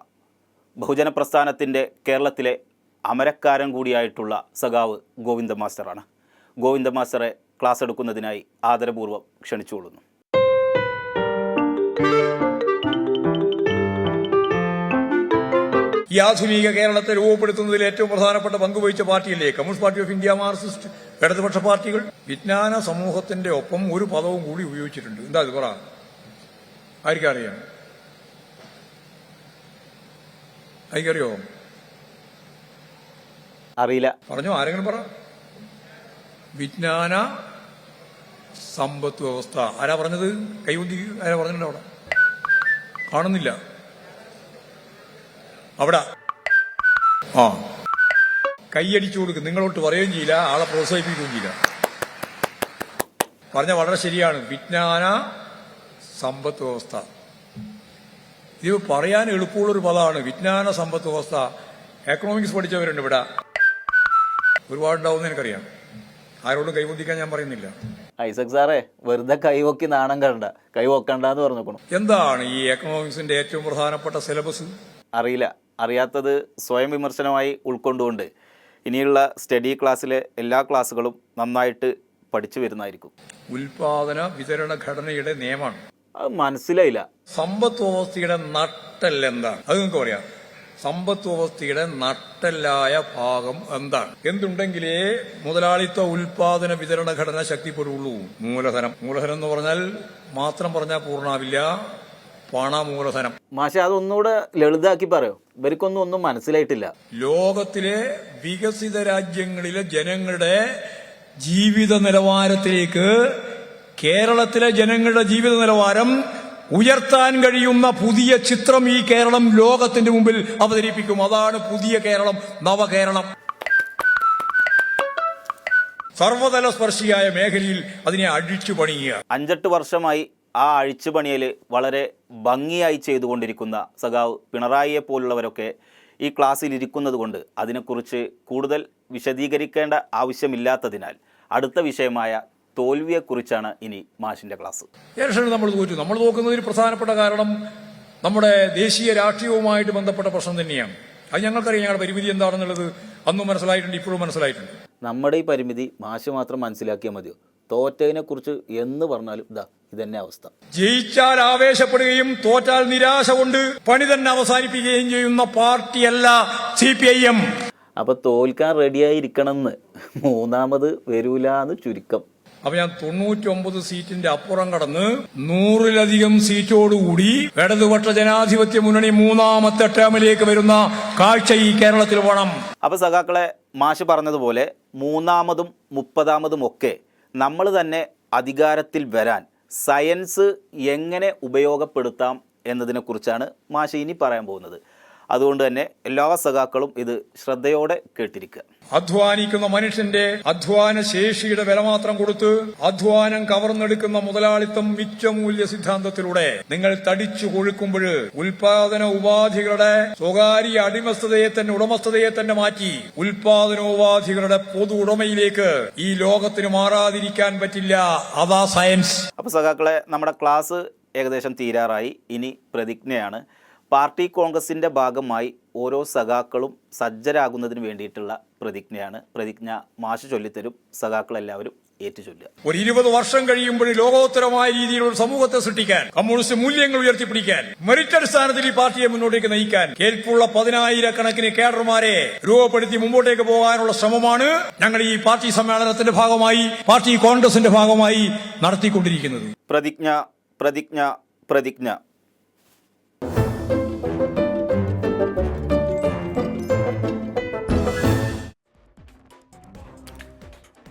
ബഹുജന പ്രസ്ഥാനത്തിൻ്റെ കേരളത്തിലെ അമരക്കാരൻ കൂടിയായിട്ടുള്ള സഖാവ് ഗോവിന്ദ മാസ്റ്ററാണ്. ഗോവിന്ദ മാസ്റ്ററെ ക്ലാസ് എടുക്കുന്നതിനായി ആദരപൂർവ്വം ക്ഷണിച്ചുകൊള്ളുന്നു. ഈ ആധുനിക കേരളത്തെ രൂപപ്പെടുത്തുന്നതിൽ ഏറ്റവും പ്രധാനപ്പെട്ട പങ്കുവഹിച്ച പാർട്ടിയല്ലേ communist party of India, Marxist, ഇടതുപക്ഷ പാർട്ടികൾ. വിജ്ഞാന സമൂഹത്തിന്റെ ഒപ്പം ഒരു പദവും കൂടി ഉപയോഗിച്ചിട്ടുണ്ട്. എന്താ ഇത് പറ, ആർക്കറിയാം? ആർക്കറിയോ? അറിയില്ല. പറഞ്ഞോ, ആരെങ്കിലും പറ. വിജ്ഞാന സമ്പത്ത് വ്യവസ്ഥ. ആരാ പറഞ്ഞത്? കൈവന്തി ആരാ പറഞ്ഞിട്ടുണ്ട്? അവിടെ കാണുന്നില്ല. അവിടെ കൈയടിച്ചു കൊടുക്കും. നിങ്ങളോട്ട് പറയുകയും ചെയ്യില്ല, ആളെ പ്രോത്സാഹിപ്പിക്കുകയും ചെയ്യില്ല. പറഞ്ഞ വളരെ ശരിയാണ്. വിജ്ഞാന സമ്പത്ത് വ്യവസ്ഥ. ഇത് പറയാൻ എളുപ്പമുള്ളൊരു പദമാണ് വിജ്ഞാന സമ്പത്ത് വ്യവസ്ഥ. എക്കണോമിക്സ് പഠിച്ചവരുണ്ട് ഇവിടെ, ഒരുപാടുണ്ടാവുമെന്ന് എനിക്കറിയാം. ആരോടും കൈവന്തിക്കാൻ ഞാൻ പറയുന്നില്ല. ഐസക് സാറേ, വെറുതെ കൈവക്കി നാണം കണ്ട, കൈവക്കണ്ടെന്ന് പറഞ്ഞോക്കണം. എന്താണ് ഈ എക്കണോമിക്സിന്റെ ഏറ്റവും പ്രധാനപ്പെട്ട സിലബസ്? അറിയില്ല. അറിയാത്തത് സ്വയം വിമർശനമായി ഉൾക്കൊണ്ടുകൊണ്ട് ഇനിയുള്ള സ്റ്റഡി ക്ലാസ്സിലെ എല്ലാ ക്ലാസ്സുകളും നന്നായിട്ട് പഠിച്ചു വരുന്നതായിരിക്കും. ഉൽപാദന വിതരണ ഘടനയുടെ നിയമമാണ്. അത് മനസ്സിലായില്ല. സമ്പത്ത് വ്യവസ്ഥയുടെ നട്ടെല്ലെന്താണ്? അത് നിങ്ങൾക്ക് പറയാം. സമ്പത്ത് വ്യവസ്ഥയുടെ നട്ടെല്ലായ ഭാഗം എന്താണ്? എന്തുണ്ടെങ്കിലേ മുതലാളിത്ത ഉൽപാദന വിതരണ ഘടന ശക്തിപ്പെടുള്ളൂ. മൂലധനം. മൂലധനം എന്ന് പറഞ്ഞാൽ മാത്രം പറഞ്ഞാൽ പൂർണ്ണാവില്ല. പണമൂലധനം. മാഷെ, അതൊന്നുകൂടെ ലളിതാക്കി പറയോ? ഇവർക്കൊന്നും മനസ്സിലായിട്ടില്ല. ലോകത്തിലെ വികസിത രാജ്യങ്ങളിലെ ജനങ്ങളുടെ ജീവിത നിലവാരത്തിലേക്ക് കേരളത്തിലെ ജനങ്ങളുടെ ജീവിത നിലവാരം ഉയർത്താൻ കഴിയുന്ന പുതിയ ചിത്രം ഈ കേരളം ലോകത്തിന്റെ മുമ്പിൽ അവതരിപ്പിക്കും. അതാണ് പുതിയ കേരളം, നവകേരളം. സർവതല സ്പർശിയായ മേഖലയിൽ അതിനെ അഴിച്ചു പണിയുക. 5-8 വർഷമായി ആ അഴിച്ചുപണിയൽ വളരെ ഭംഗിയായി ചെയ്തുകൊണ്ടിരിക്കുന്ന സഖാവ് പിണറായിയെ പോലുള്ളവരൊക്കെ ഈ ക്ലാസ്സിൽ ഇരിക്കുന്നത് കൊണ്ട് അതിനെക്കുറിച്ച് കൂടുതൽ വിശദീകരിക്കേണ്ട ആവശ്യമില്ലാത്തതിനാൽ അടുത്ത വിഷയമായ തോൽവിയെക്കുറിച്ചാണ് ഇനി മാഷിന്റെ ക്ലാസ്. ഇലക്ഷനിൽ നമ്മൾ തോറ്റു. നമ്മൾ നോക്കുന്നതിന് പ്രധാനപ്പെട്ട കാരണം നമ്മുടെ ദേശീയ രാഷ്ട്രീയവുമായിട്ട് ബന്ധപ്പെട്ട പ്രശ്നം തന്നെയാണ്. അത് ഞങ്ങൾക്കറിയാം. ഞങ്ങളുടെ പരിമിതി എന്താണെന്നുള്ളത് അന്നും മനസ്സിലായിട്ടുണ്ട്, ഇപ്പോഴും മനസ്സിലായിട്ടുണ്ട്. നമ്മുടെ ഈ പരിമിതി മാഷ് മാത്രം മനസ്സിലാക്കിയാൽ മതിയോ? തോറ്റതിനെ കുറിച്ച് എന്ന് പറഞ്ഞാലും ഇതന്നെ അവസ്ഥ. ജയിച്ചാൽ ആവേശപ്പെടുകയും തോറ്റാൽ നിരാശ കൊണ്ട് പണി തന്നെ അവസാനിപ്പിക്കുകയും ചെയ്യുന്ന പാർട്ടിയല്ല CPIM. അപ്പൊ തോൽക്കാൻ റെഡിയായിരിക്കണമെന്ന്, മൂന്നാമത് വരൂലെന്ന് ചുരുക്കം. അപ്പൊ ഞാൻ 99 സീറ്റിന്റെ അപ്പുറം കടന്ന് 100-ലധികം സീറ്റോടുകൂടി ഇടതുപക്ഷ ജനാധിപത്യ മുന്നണി മൂന്നാമത്തെ ടേമിലേക്ക് വരുന്ന കാഴ്ച ഈ കേരളത്തിൽ വേണം. അപ്പൊ സഖാക്കളെ, മാഷ് പറഞ്ഞതുപോലെ 3-ാമതും 30-ാമതും ഒക്കെ നമ്മൾ തന്നെ അധികാരത്തിൽ വരാൻ സയൻസ് എങ്ങനെ ഉപയോഗപ്പെടുത്താം എന്നതിനെക്കുറിച്ചാണ് മാഷ് ഇനി പറയാൻ പോകുന്നത്. അതുകൊണ്ട് തന്നെ എല്ലാ സഖാക്കളും ഇത് ശ്രദ്ധയോടെ കേട്ടിരിക്കുക. അധ്വാനിക്കുന്ന മനുഷ്യന്റെ അധ്വാന ശേഷിയുടെ വില മാത്രം കൊടുത്ത് അധ്വാനം കവർന്നെടുക്കുന്ന മുതലാളിത്തം മിച്ചമൂല്യ സിദ്ധാന്തത്തിലൂടെ നിങ്ങൾ തടിച്ചു കൊഴുക്കുമ്പോൾ ഉൽപാദന ഉപാധികളുടെ സ്വകാര്യ അടിമസ്ഥതയെ തന്നെ ഉടമസ്ഥതയെ തന്നെ മാറ്റി ഉൽപാദനോപാധികളുടെ പൊതു ഉടമയിലേക്ക് ഈ ലോകത്തിന് മാറാതിരിക്കാൻ പറ്റില്ല. അതാ സയൻസ്. അപ്പൊ സഖാക്കളെ, നമ്മുടെ ക്ലാസ് ഏകദേശം തീരാറായി. ഇനി പ്രതിജ്ഞയാണ്. പാർട്ടി കോൺഗ്രസിന്റെ ഭാഗമായി ഓരോ സഖാക്കളും സജ്ജരാകുന്നതിന് വേണ്ടിയിട്ടുള്ള പ്രതിജ്ഞയാണ്. പ്രതിജ്ഞ മാഷ് ചൊല്ലിത്തരും. സഖാക്കളെല്ലാവരും ഏറ്റുചൊല്ലുക. ഒരു 20 വർഷം കഴിയുമ്പോൾ ലോകോത്തരമായ രീതിയിലുള്ള സമൂഹത്തെ സൃഷ്ടിക്കാൻ, കമ്മ്യൂണിസ്റ്റ് മൂല്യങ്ങൾ ഉയർത്തിപ്പിടിക്കാൻ, മെറിറ്റ് അടിസ്ഥാനത്തിൽ ഈ പാർട്ടിയെ മുന്നോട്ടേക്ക് നയിക്കാൻ കേൾപ്പുള്ള 10,000-കണക്കിന് കേഡർമാരെ രൂപപ്പെടുത്തി മുമ്പോട്ടേക്ക് പോകാനുള്ള ശ്രമമാണ് ഞങ്ങൾ ഈ പാർട്ടി സമ്മേളനത്തിന്റെ ഭാഗമായി, പാർട്ടി കോൺഗ്രസിന്റെ ഭാഗമായി നടത്തിക്കൊണ്ടിരിക്കുന്നത്. പ്രതിജ്ഞ, പ്രതിജ്ഞ, പ്രതിജ്ഞ.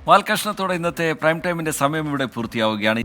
വാൽകഷ്ണത്തോടെ ഇന്നത്തെ പ്രൈം ടൈമിന്റെ സമയം ഇവിടെ പൂർത്തിയാവുകയാണ്.